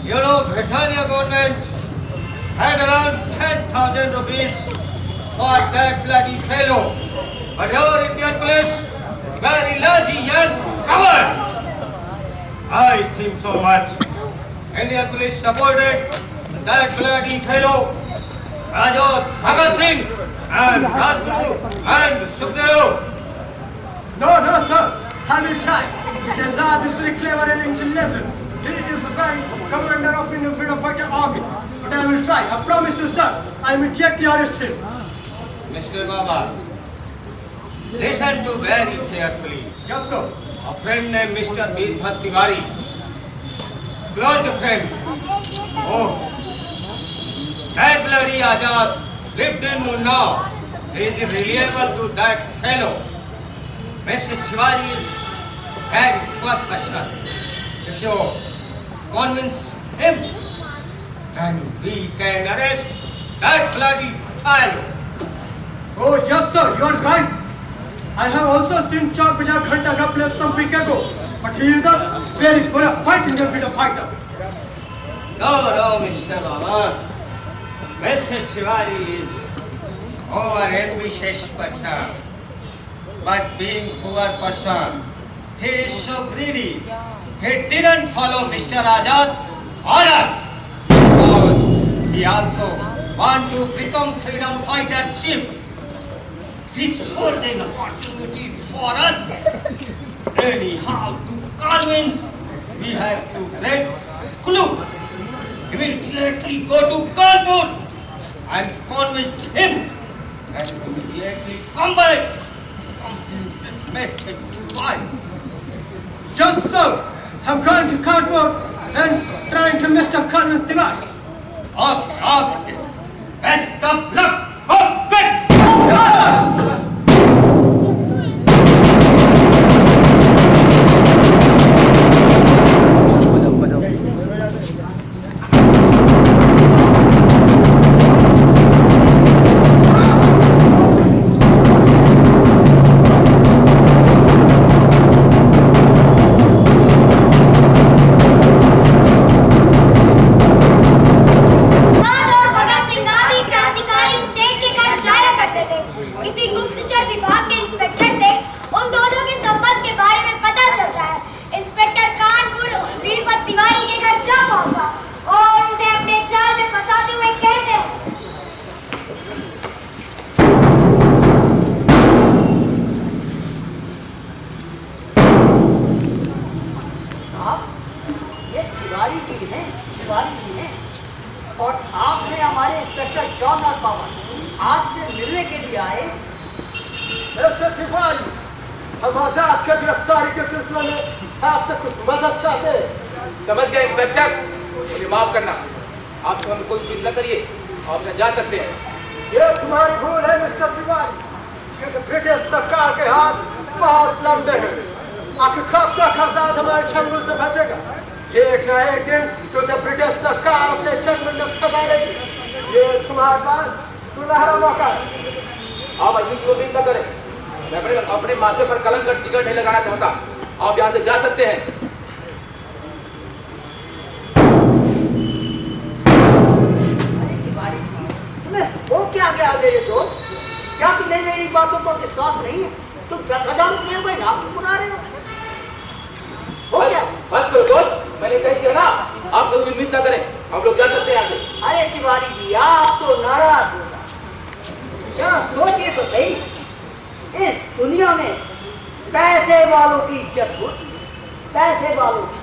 You know, Britannia government had around 10,000 rupees for that bloody fellow, but your Indian police very lazy and covered. I think so much. Indian police supported that bloody fellow, Azad Bhagat Singh and Rajguru and Sukhdev. No, sir. I will try. Azad is very clever and intelligent. He is the very commander of Indian Freedom Fighter Army. But I will try. I promise you, sir. I immediately arrest him. Mr. Baba, listen to very carefully. Yes, sir. A friend named Mr. Veerbhat Tiwari, close friend. Oh, that bloody Azad lived in Unnao. He is reliable to that fellow. Mr. Tiwari is very poor person. If you convince him, then we can arrest that bloody fellow. Oh, yes, sir. You are right. I have also seen Chowk Bazaar Ghantagap place some week ago. But he is a very bona fide Indian freedom fighter. No, Mr. Baba. Mr. Tiwari is over-ambitious person. But being poor person, he is so greedy. He didn't follow Mr. Azad's order. Because he also want to become freedom fighter chief. This golden opportunity for us. Anyhow, to convince, we have to break clue. Immediately go to Kanpur and convince him and immediately come back. Why? Just so. I'm going to Kanpur and trying to Mr. Convince Tiwari. Okay. Best of luck. Go quick. और आपने हमारे इंस्पेक्टर जॉन और पावर आपसे मिलने के लिए आए। मिस्टर तिवारी, हम आजाद के गिरफ्तारी के सिलसिले में आपसे कुछ मदद चाहते हैं। समझ गए इंस्पेक्टर, मुझे माफ करना, आपसे हमें कोई उम्मीद न करिए, आप न जा सकते हैं। ये तुम्हारी भूल है मिस्टर तिवारी, क्योंकि ब्रिटिश सरकार के हाथ बहुत लंबे हैं। आखिर कब तक आजाद हमारे चंगुल से बचेगा? एक ना एक दिन तुझे ब्रिटिश सरकार अपने चंगुल में फंसा लेगी। ये तुम्हारे पास सुनहरा मौका है। आप ऐसी क्यों उम्मीद न करें। मैं अपने माथे पर कलंक का टिकट नहीं लगाना चाहता। आप यहाँ से जा सकते हैं। अरे तिवारी, तुम्हें हो क्या गया मेरे दोस्त? क्या तुम्हें मेरी बातों पर विश्वास नहीं है? तुम 10,000 रुपये को इनाम क्यों बुला रहे हो? हो क्या? बस करो दोस्त, मैंने कही थी ना, आप कभी उम्मीद न करें। आप लोग जा सकते हैं यहाँ से। अरे तिवारी जी, आप तो नाराज हो गए। जरा सोचिए तो सही, इस दुनिया में पैसे वालों की इज्जत होती है, पैसे वालों की।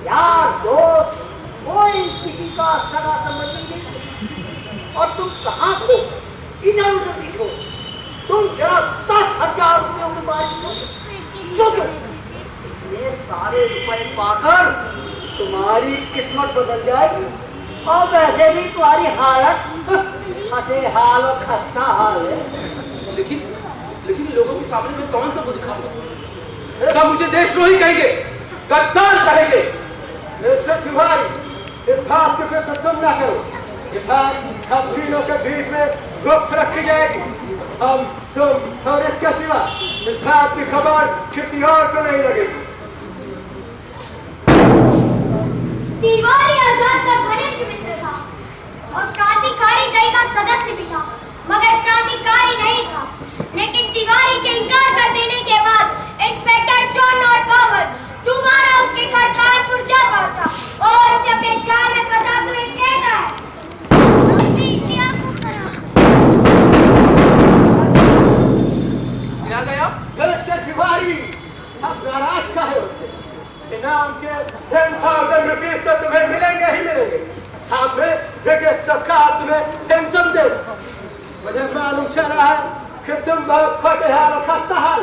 यार दोस्त, कोई किसी का सगा संबंधी नहीं। और तुम कहाँ खो, इधर उधर की खो। तुम जरा 10,000 रुपयों की बारिश हो, क्यों? इतने सारे रुपए पाकर तुम्हारी किस्मत बदल जाएगी। और वैसे भी तुम्हारी हालत फटे हाल और खस्ता हाल है। लेकिन लोगों के सामने मैं कौन सा मुंह दिखाऊंगा? सब मुझे देशद्रोही कहेंगे, गद्दार कहेंगे। मिस्टर तिवारी, इस बात की फिक्र तुम ना करो। ये बात हम तीनों के बीच में गुप्त रखी जाएगी। हम, तुम और इसके सिवा इस बात की खबर किसी और को नहीं लगेगी। तिवारी आजाद का घनिष्ठ मित्र था और क्रांतिकारी दल का सदस्य भी था, मगर क्रांतिकारी नहीं था। लेकिन तिवारी के इनकार कर देने के बाद इंस्पेक्टर जॉन और पावर दोबारा उसके घर कानपुर जा पहुंचा और उसे अपने जाल में फंसाते हुए कहता है, क्या गया? मिस्टर तिवारी, अब नाराज काहे होते? इनाम के 10,000 रुपीस तो तुम्हें मिलेंगे ही मिलेंगे। साथ में ब्रिटिश सरकार तुम्हें पेंशन दे। मुझे मालूम चला है कि तुम बहुत खोटे हाल और खस्ता हाल।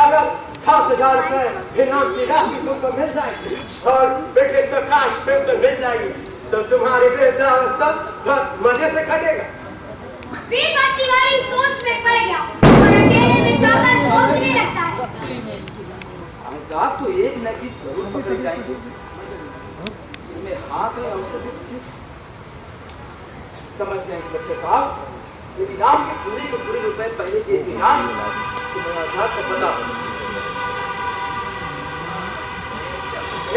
अगर 10,000 रुपए इनाम की राशि तुमको मिल जाएगी और ब्रिटिश सरकार पेंशन मिल जाएगी तो तुम्हारी वृद्धावस्था बहुत मजे से कटेगा। तिवारी सोच में पड़ गया और अकेले में जाकर सोचने लगता है। आजाद तो एक न एक जरूर पकड़े जाएंगे। इनमें हाथ है और समझ लें इंस्पेक्टर साहब, यदि इनाम के पूरे रुपए पहले दे इनाम तो मैं आजाद का पता।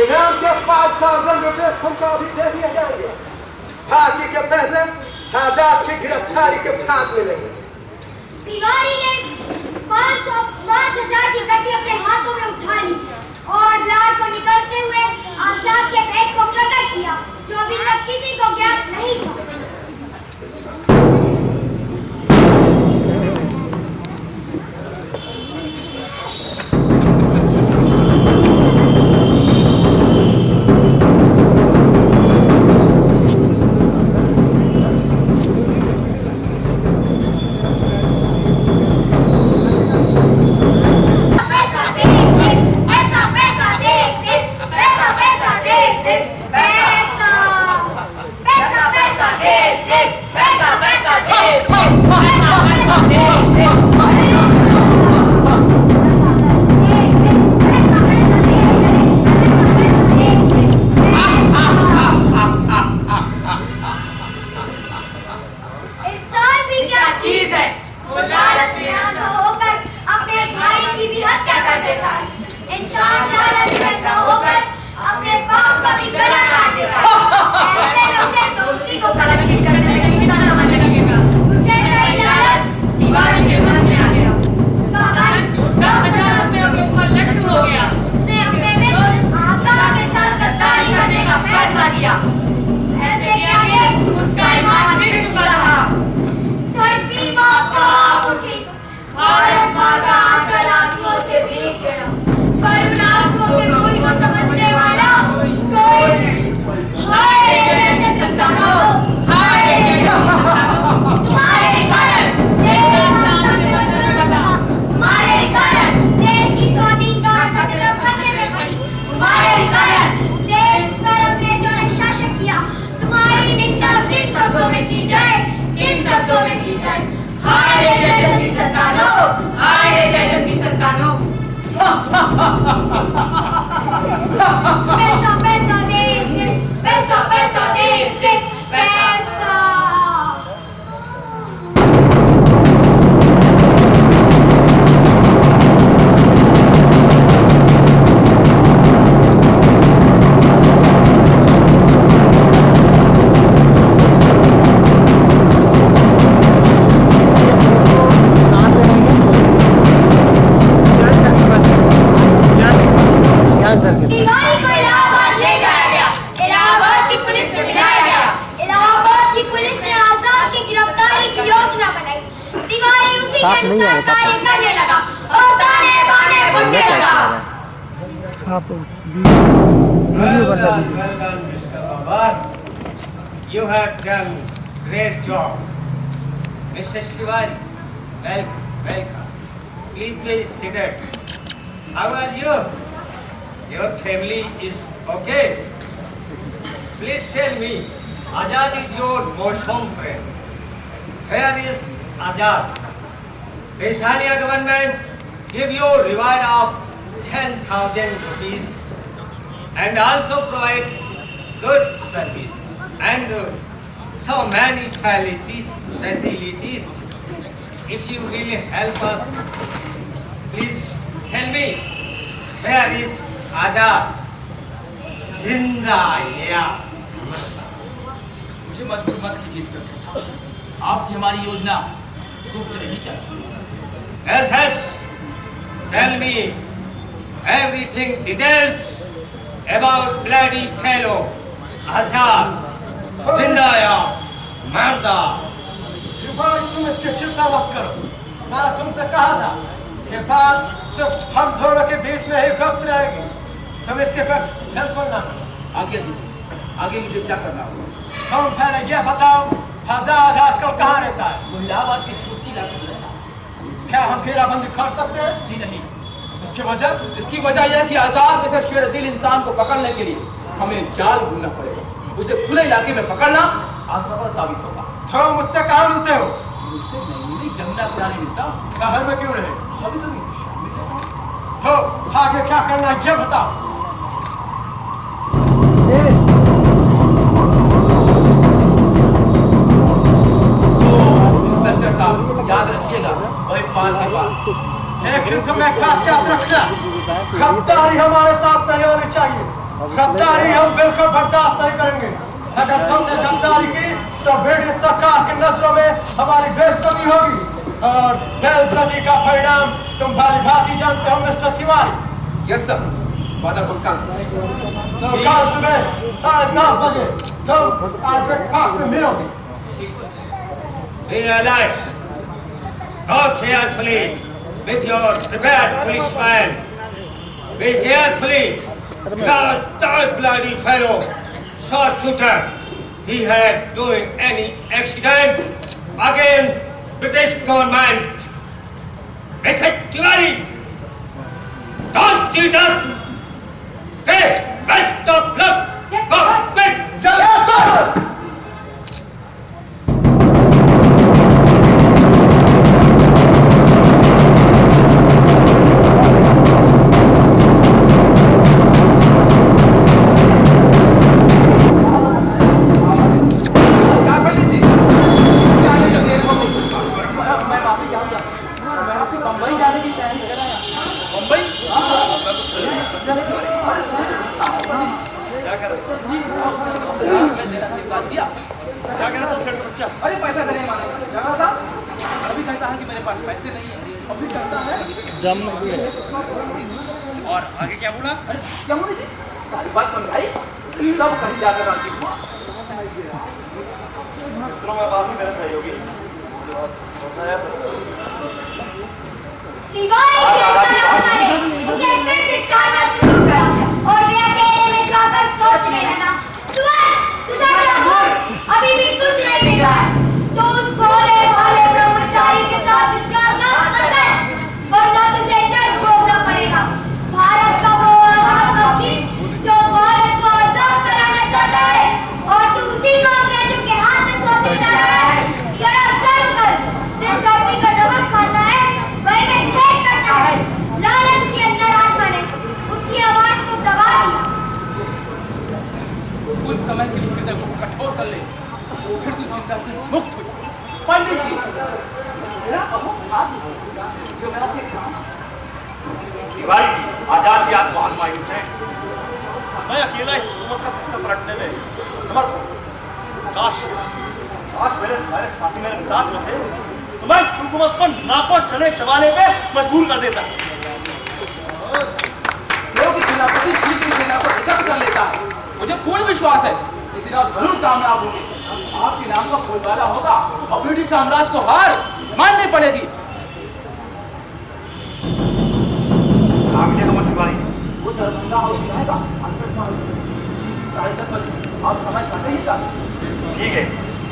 इनाम के 5,000 रुपए तुमको अभी दे दिए जाएंगे। बाकी के पैसे आजाद की गिरफ्तारी के बाद मिलेंगे। तिवारी ने 5,000 की गड्डी अपने हाथों में उठा ली और लार को निकलते हुए आजाद के बैग को प्रकट किया, जो अभी तक किसी को ज्ञात नहीं था। सरकारी करने लगा और ताने बाने बुनने लगा। Well done, Mr. Babar. You have done great job. Mr. Shivaji, welcome. Please sit down. How are you? Your family is okay? Please tell me, Azad is your most home friend. Where is Azad? Britania government give you reward of 10,000 rupees and also provide good service and so many facilities. If you really help us, please tell me, where is Azad? Zindaya. मुझे मजबूर मत कीजिए इंस्पेक्टर साहब, आपकी हमारी योजना गुप्त नहीं चाहिए। Yes. Tell me everything details about bloody fellow Azad. Zindaya. Marda. Shivaji, तुम इसकी चिंता मत करो। मैंने तुमसे कहा था कि बात सिर्फ हम दोनों के बीच में ही गुप्त रहेगी। तुम इसके हेल्प करना। आगे दीजिए, आगे मुझे क्या करना होगा? तुम पहले ये बताओ, आजाद आजकल कहाँ रहता है? वो इलाहाबाद के छोटी इलाके में रहता है। क्या हम घेराबंदी कर सकते हैं? जी नहीं। इसकी वजह? इसकी वजह यह है कि आजाद जैसे शेर दिल इंसान को पकड़ने के लिए हमें जाल बुनना पड़ेगा। उसे खुले इलाके में पकड़ना असफल साबित होगा। तुम मुझसे कहाँ मिलते हो? मुझसे नहीं, जमुना किनारे मिलता हूँ। शहर में क्यों रहे? कभी कभी शाम में रहता हूँ। तो आगे क्या करना है ये बताओ। इंस्पेक्टर साहब, याद रखिएगा, वही पान के पास। लेकिन तुम एक बात याद रखना, गद्दारी हमारे साथ नहीं होनी चाहिए। गद्दारी हम बिल्कुल बर्दाश्त नहीं करेंगे। अगर तुमने गद्दारी की तो ब्रिटिश सरकार की नजरों में हमारी बेइज्जती होगी और बेइज्जती का परिणाम तुम भारी भांति जानते हो मिस्टर तिवारी। यस सर, वादा पक्का। तो कल सुबह 10:30 बजे तुम आल्फ्रेड पार्क में मिलोगे। Be alert. Go carefully with your prepared policeman. Be carefully, because that bloody fellow, sharpshooter, he had doing any accident against British government. Mr. Tiwari, don't cheat us. Okay, best of luck. Go quick. Yes, sir. अरे पैसा देने वाले डॉक्टर साहब, अभी कहता है कि मेरे पास पैसे नहीं है, अभी कहता है और आगे क्या बोला? अरे क्या बोले जी, सारी बात समझाई, तब कहीं जाकर राजी हुआ। मित्रों में बात मेरे सहयोगी तिवारी के तरफ मैंने उसे फिर धिक्कारना शुरू करा और वे अकेले में जाकर सोचने लगा, सुधर जा मूर्ख, अभी भी कुछ नहीं बिगड़ा है। तो उस भोले भाले ब्रह्मचारी के साथ विश्वासघात न कर, वरना तुझे नर्क भोगना पड़ेगा। भारत का वो आजाद पक्षी जो भारत को आजाद कराना चाहता है और तू उसी को अंग्रेजों के हाथ में सौंपने जा रहा है। जरा सर्व कर, जिस धरती का नमक खाता है वही में छेद करता है। लालच के अंदर आत्मा ने उसकी आवाज को दबा दिया। कुछ समय के लिए हृदय को कठोर कर ले, फिर तू चिंता से मुक्त हो जा। पंडित जी, मेरा बहुत हाथ जो मैं आपके काम तिवारी जी, आजाद जी आप बहुत मायूस हैं। मैं अकेला इस हुकूमत का तख्ता पलटने में समर्थ हूं। काश मेरे सारे साथी मेरे साथ होते तो मैं हुकूमत को नाको चने चबाने पे मजबूर कर देता। लोग की सेनापति श्री की सेना को एकत्र कर लेता है। मुझे पूर्ण विश्वास है, एक दिन आप जरूर कामयाब होंगे। आपके नाम का बोलबाला होगा और ब्रिटिश साम्राज्य को हार माननी पड़ेगी। का। ठीक है,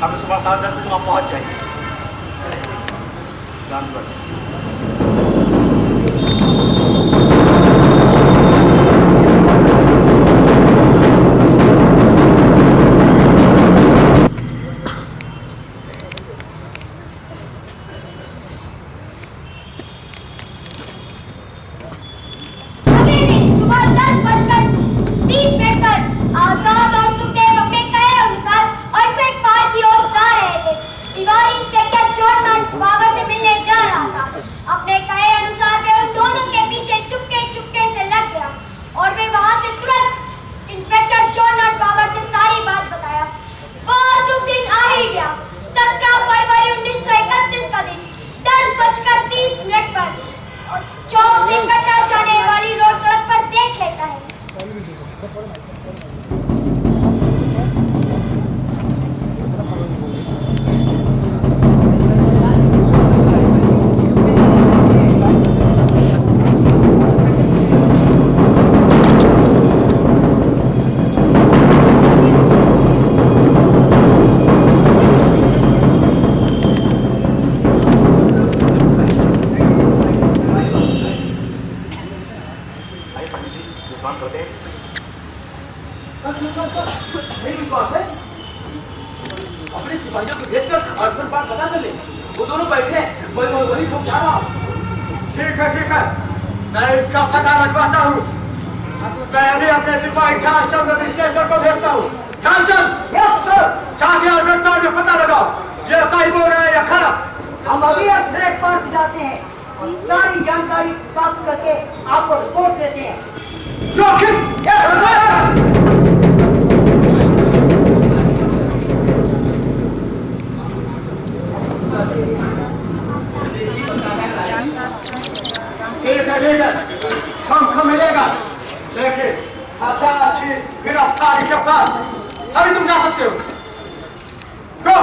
अब सुबह 7:10 बजे वहाँ पहुँच जाएंगे। अगले दिन सुबह 10:30 पर आजाद और सुखदेव अपने कहे अनुसार अल्फ्रेड पार्क की ओर जा रहे थे। तिवारी इंस्पेक्टर जॉन बाबर से मिलने जा रहा था। अपने कहे अनुसार वे उन दोनों के पीछे चुपके से लग गया और वे वहां से तुरंत इंस्पेक्टर जॉन बाबर से सारी बात बताया। वो शुभ दिन आ ही गया। 17 फरवरी 1931 का दिन 10:30 पर चौक से कटरा जाने वाली रोड सड़क पर देख लेता है। नहीं विश्वास है? अपने सिपाहियों को भेजकर अल्फ्रेड पार्क पता कर ले। वो दोनों बैठे हैं, मैं वही सो जा रहा हूँ। ठीक है, मैं इसका पता लगवाता हूँ। मैं अभी अपने सिपाही ध्यानचंद विश्लेषण को भेजता हूँ। ध्यानचंद, जाके अल्फ्रेड पार्क में पता लगाओ, ये सही बोल रहे हैं या खराब। हम अभी अल्फ्रेड पार्क जाते हैं और सारी जानकारी प्राप्त करके आपको रिपोर्ट देते हैं। ठीक है, हमको मिलेगा, लेकिन आजाद की गिरफ्तारी के बाद अभी तुम जा सकते हो। गो।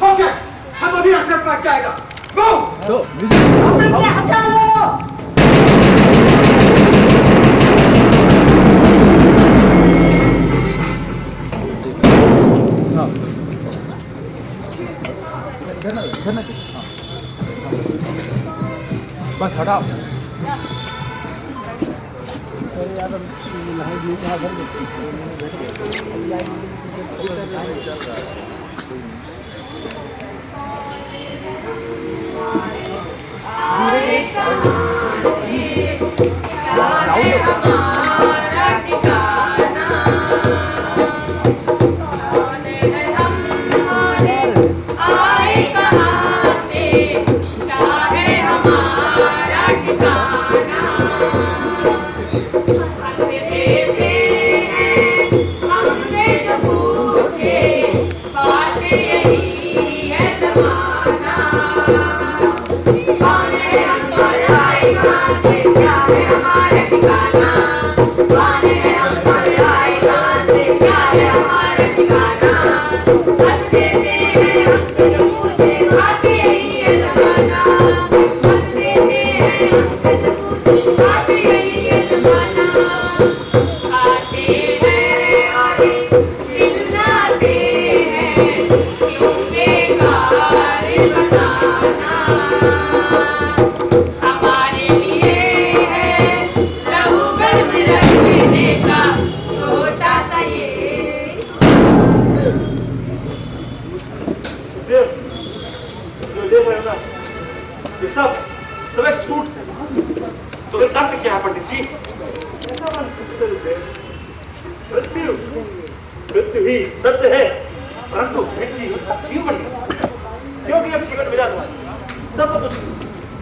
ओके, हम अभी अल्फ्रेड पार्क जाएगा। गो। हटा लो। बस हटाओ। ठिकाना चाहिए। देव, जो देख रहे हो ना, ये सब एक झूठ है। तो सत्य क्या है पंडित जी? मृत्यु मृत्यु ही सत्य है, परंतु मृत्यु सत्य क्यों पंडित? क्योंकि अब जीवन मिला तुम्हारा, तब तो कुछ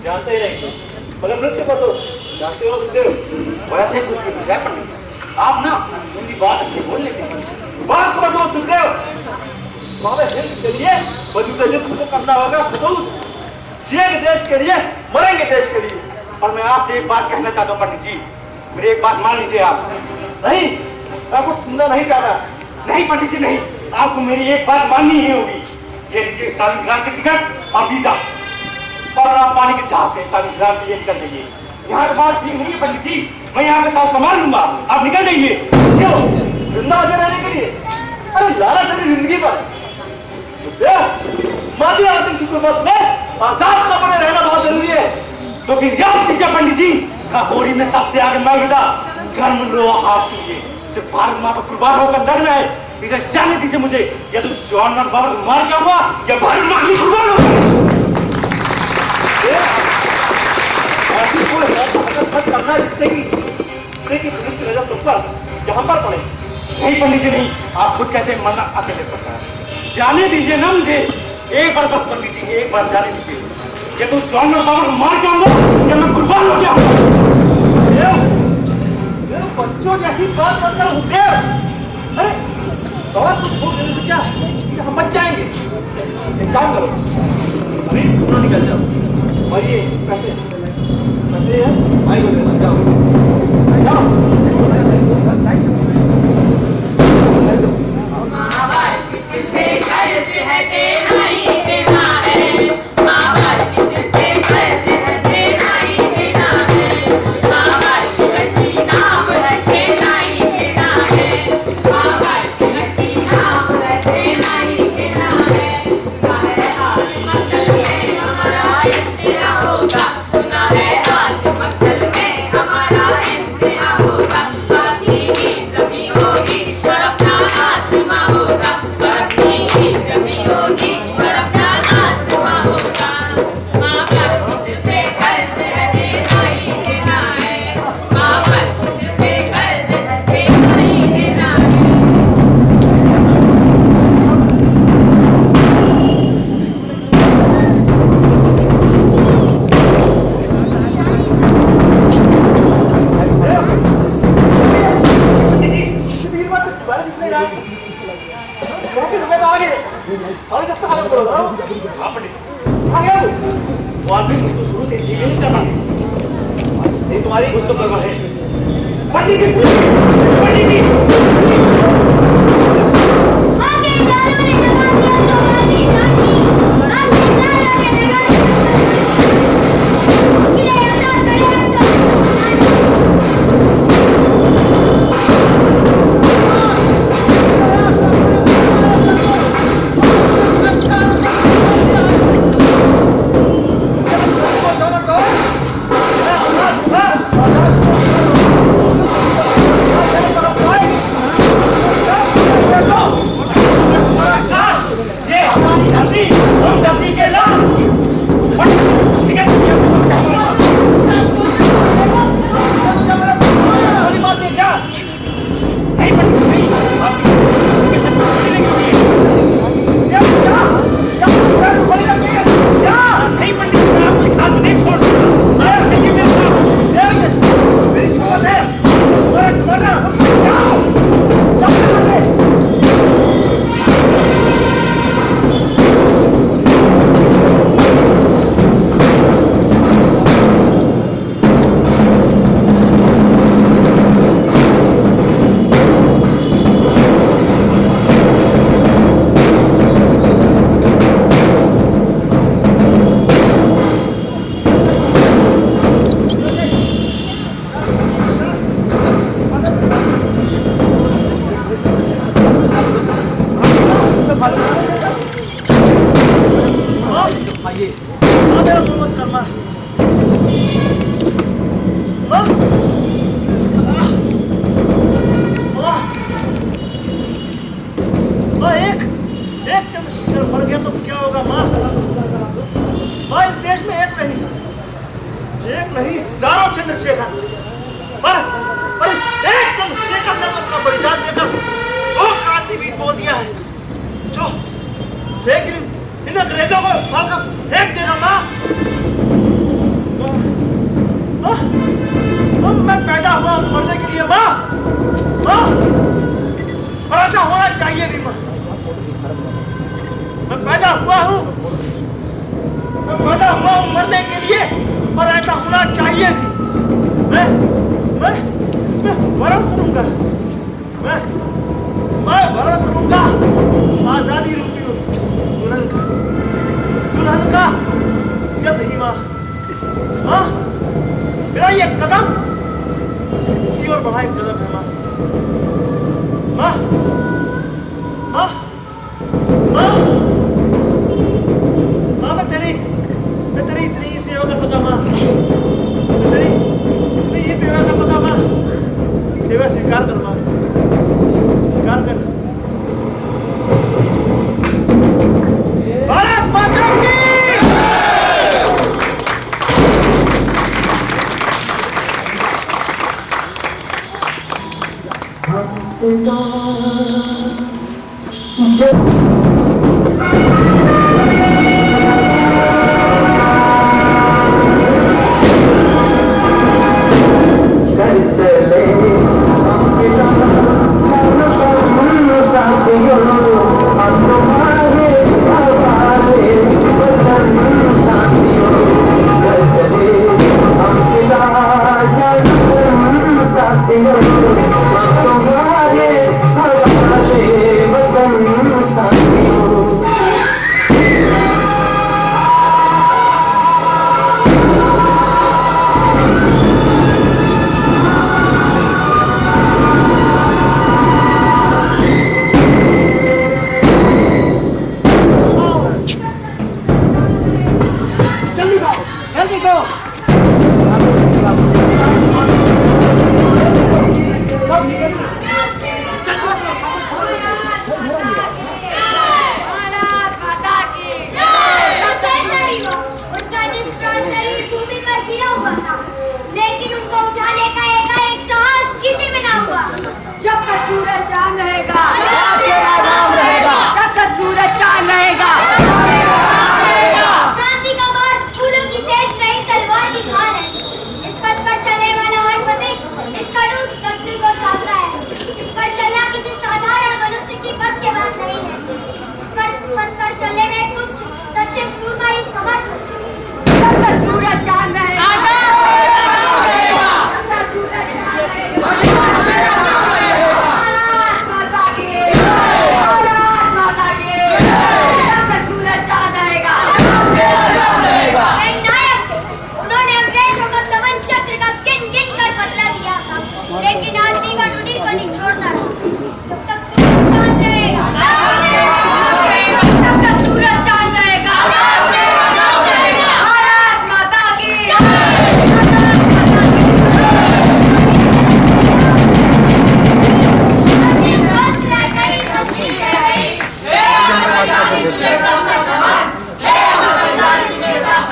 जानते ही नहीं, मगर मृत्यु को तो जानते हो देव। वैसे कुछ भी है पंडित जी, आप ना उनकी बात अच्छी बोल लेते हैं, बात को तो सुन रहे हो। हमें हिंद के लिए मौजूदा युद्ध को करना होगा, जिएंगे देश के लिए, मरेंगे देश के लिए। और मैं आपसे एक बात कहना चाहता हूँ पंडित जी, मेरी एक बात मान लीजिए आप। नहीं, मैं कुछ सुनना नहीं चाहता। नहीं पंडित जी नहीं, आपको मेरी एक बात माननी ही होगी। ये लीजिए स्टालिनग्राड की टिकट और वीजा, और आप पानी के जहाज से स्टालिनग्राड के लिए निकल जाइए। यहाँ का बात ठीक नहीं है पंडित जी, मैं यहाँ पे सब संभाल लूंगा, आप निकल जाइए। क्यों? जिंदा बचे रहने के लिए? अरे लालच है जिंदगी पर। मादी आदमी की कुर्बात में आजाद का बने रहना बहुत जरूरी है। क्योंकि याद कीजिए पंडित जी, काकोरी में सबसे आगे मैं था, गर्म लोहा हाथ कीजिए, सिर्फ भारत माँ को कुर्बान होकर लड़ना है। इसे जाने दीजिए मुझे, या तो जॉन और बाबर को मार के आऊंगा या भारत माँ की कुर्बान होगा। ऐसी कोई हरकत करना जिससे कि पुलिस की नजर तुम पर यहाँ पर पड़े। नहीं पंडित जी नहीं, आप खुद कहते हैं मरना अकेले पड़ता है। जाने दीजिए ना मुझे, एक बार बस पंडित जी, एक बार जाने दीजिए। ये तो जॉन और बाबर को मार के आऊंगा या मैं कुर्बान हो गया। बच्चों जैसी बात करता हूँ देव। अरे बाबा कुछ भूल गए तो क्या हम बच जाएंगे। एक काम करो, अभी पूरा निकल जाओ और ये पैसे पैसे हैं भाई को दे दो, जाओ जाओ। है देना ही देना है, बाबर की सिर पे कर्ज है, देना ही देना है, बाबर की लड़की नाम है, देना ही देना है, बाबर की लड़की नाम है, देना ही देना है। सुना है आज मंगल में हमारा इंतहा होगा, सुना है आज मंगल में हमारा इंतहा होगा। अपनी ही जमीन होगी और अपना आसमां होगा, अपनी ही जमीन होगी और अपना आसमां होगा। माँ बाप की सिर पे कर्ज है, देना ही देना है, माँ बाप की सिर पे कर्ज है, देना ही देना है। तुम्हारी कुछ तो प्रभाव है पंडित जी। पंडित जी आगे जानो ने जगा दिया तो बाजी जाती, आगे जानो ने जगा दिया मुश्किलें अपना करे तो माँ एक चंद्रशेखर मर गया तो क्या होगा माँ? माँ इस देश में एक नहीं हजारों चंद्रशेखर, पर एक चंद्रशेखर ने तो अपना बलिदान देकर वो क्रांतिवीर बो दिया है जो एक दिन इन अंग्रेजों को मारकर फेंक देगा माँ। मैं पैदा हुआ हूँ मरने के लिए माँ, और ऐसा होना चाहिए भी माँ। मैं पैदा हुआ हूँ मरने के लिए, और ऐसा होना चाहिए भी। मैं वरण करूंगा, मैं वरण करूंगा आजादी रूपी उस दुल्हन का जल्द ही माँ। मेरा ये कदम इसी और बढ़ा एक कदम है माँ। मैं तेरी इतनी ही सेवा कर सका माँ, तेरी इतनी ही सेवा कर सका माँ। सेवा स्वीकार कर माँ, स्वीकार कर। भारत माता की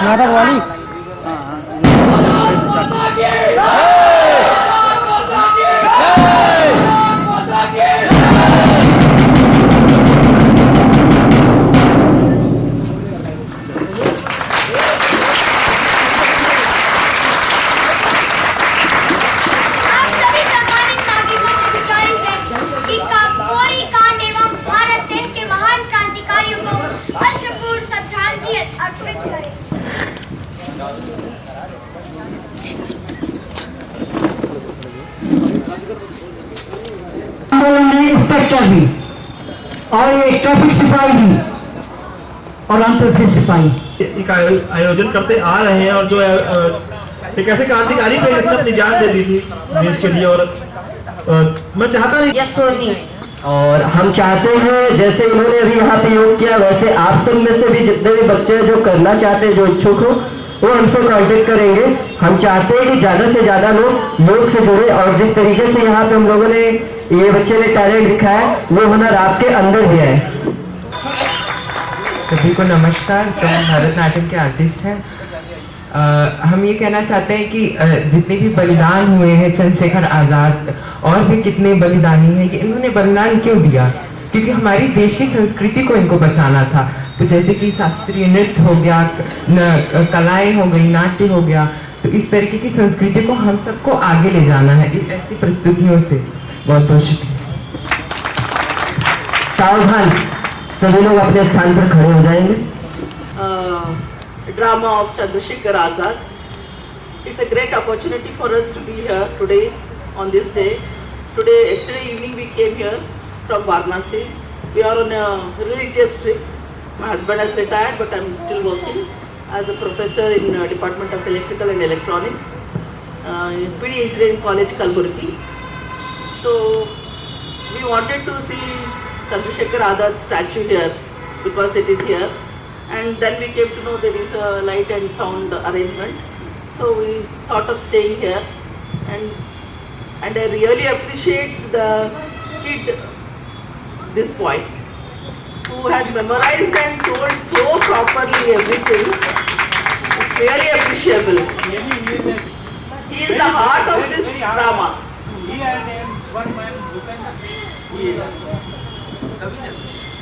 नाटक वाली इंस्पेक्टर भी और ये ट्रैफिक सिपाही भी और अंतर सिपाही का आयोजन करते आ रहे हैं और जो एक ऐसे क्रांतिकारी पे जिसने अपनी जान दे दी थी देश के लिए और मैं चाहता नहीं और हम चाहते हैं जैसे इन्होंने अभी यहाँ पे योग किया वैसे आप सब में से भी जितने भी बच्चे जो करना चाहते हैं जो इच्छुक हो वो हमसे कांटेक्ट करेंगे हम चाहते हैं कि ज़्यादा से ज़्यादा लोग योग से जुड़े, और जिस तरीके से यहाँ पे हम लोगों ने ये बच्चे ने टैलेंट दिखाया है, वो हुनर आपके अंदर भी है। सभी को नमस्कार। तो हम भरतनाट्यम के आर्टिस्ट हैं। हम ये कहना चाहते हैं कि जितने भी बलिदान हुए हैं, चंद्रशेखर आज़ाद और भी कितने बलिदानी हैं, कि इन्होंने बलिदान क्यों दिया? क्योंकि हमारी देश की संस्कृति को इनको बचाना था। तो जैसे कि शास्त्रीय नृत्य हो गया, कलाएं हो गई, नाट्य हो गया, तो इस तरीके की संस्कृति को हम सबको आगे ले जाना है ऐसी प्रस्तुतियों से। बहुत बहुत शुक्रिया। सावधान, सभी लोग अपने स्थान पर खड़े हो जाएंगे। Drama of Chandrasekhar Azad. It's a great opportunity for us to be here today on this day. Yesterday evening we came here from Varanasi. We are on a religious trip. My husband has retired, but I'm still working as a professor in Department of Electrical and Electronics, PD Engineering College, Kalburgi. So we wanted to see Chandrasekhar Azad's statue here because it is here. And then we came to know there is a light and sound arrangement. So we thought of staying here, and I really appreciate the kid, this boy, who has memorized and told so properly everything. It's really appreciable. He is the heart of this drama.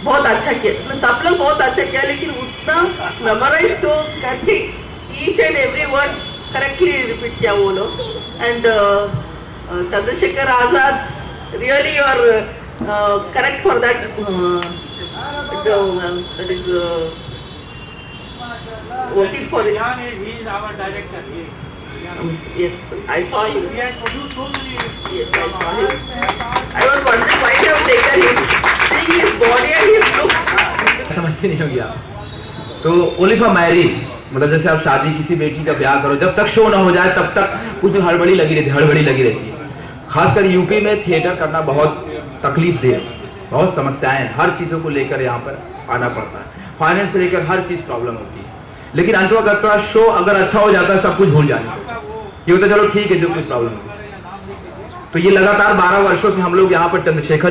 बहुत अच्छा किया, सब लोग बहुत अच्छा किया, लेकिन उतना मेमोराइज तो करके each and every word correctly repeat किया वो लोग। And Chandrashekhar Azad, really you are correct for that, that is working for it. He is our director. Yes, I saw him. He had produced so many. Yes, I saw him. I was wondering why you have taken him. Seeing his body and his looks. समझते नहीं हो गया। तो ओनली फॉर मैरिज, मतलब जैसे आप शादी, किसी बेटी का ब्याह करो, जब तक शो ना हो जाए तब तक उसमें हड़बड़ी लगी रहती है। खासकर यूपी में थिएटर करना बहुत तकलीफ दे, बहुत समस्याएं हैं, हर चीज़ों को लेकर यहाँ पर आना पड़ता है, फाइनेंस से लेकर हर चीज़ प्रॉब्लम होती है। लेकिन अंततः शो अगर अच्छा हो जाता है, सब कुछ भूल जाने ये होता, चलो ठीक है, जो कुछ प्रॉब्लम है। तो ये लगातार 12 वर्षों से हम लोग यहाँ पर चंद्रशेखर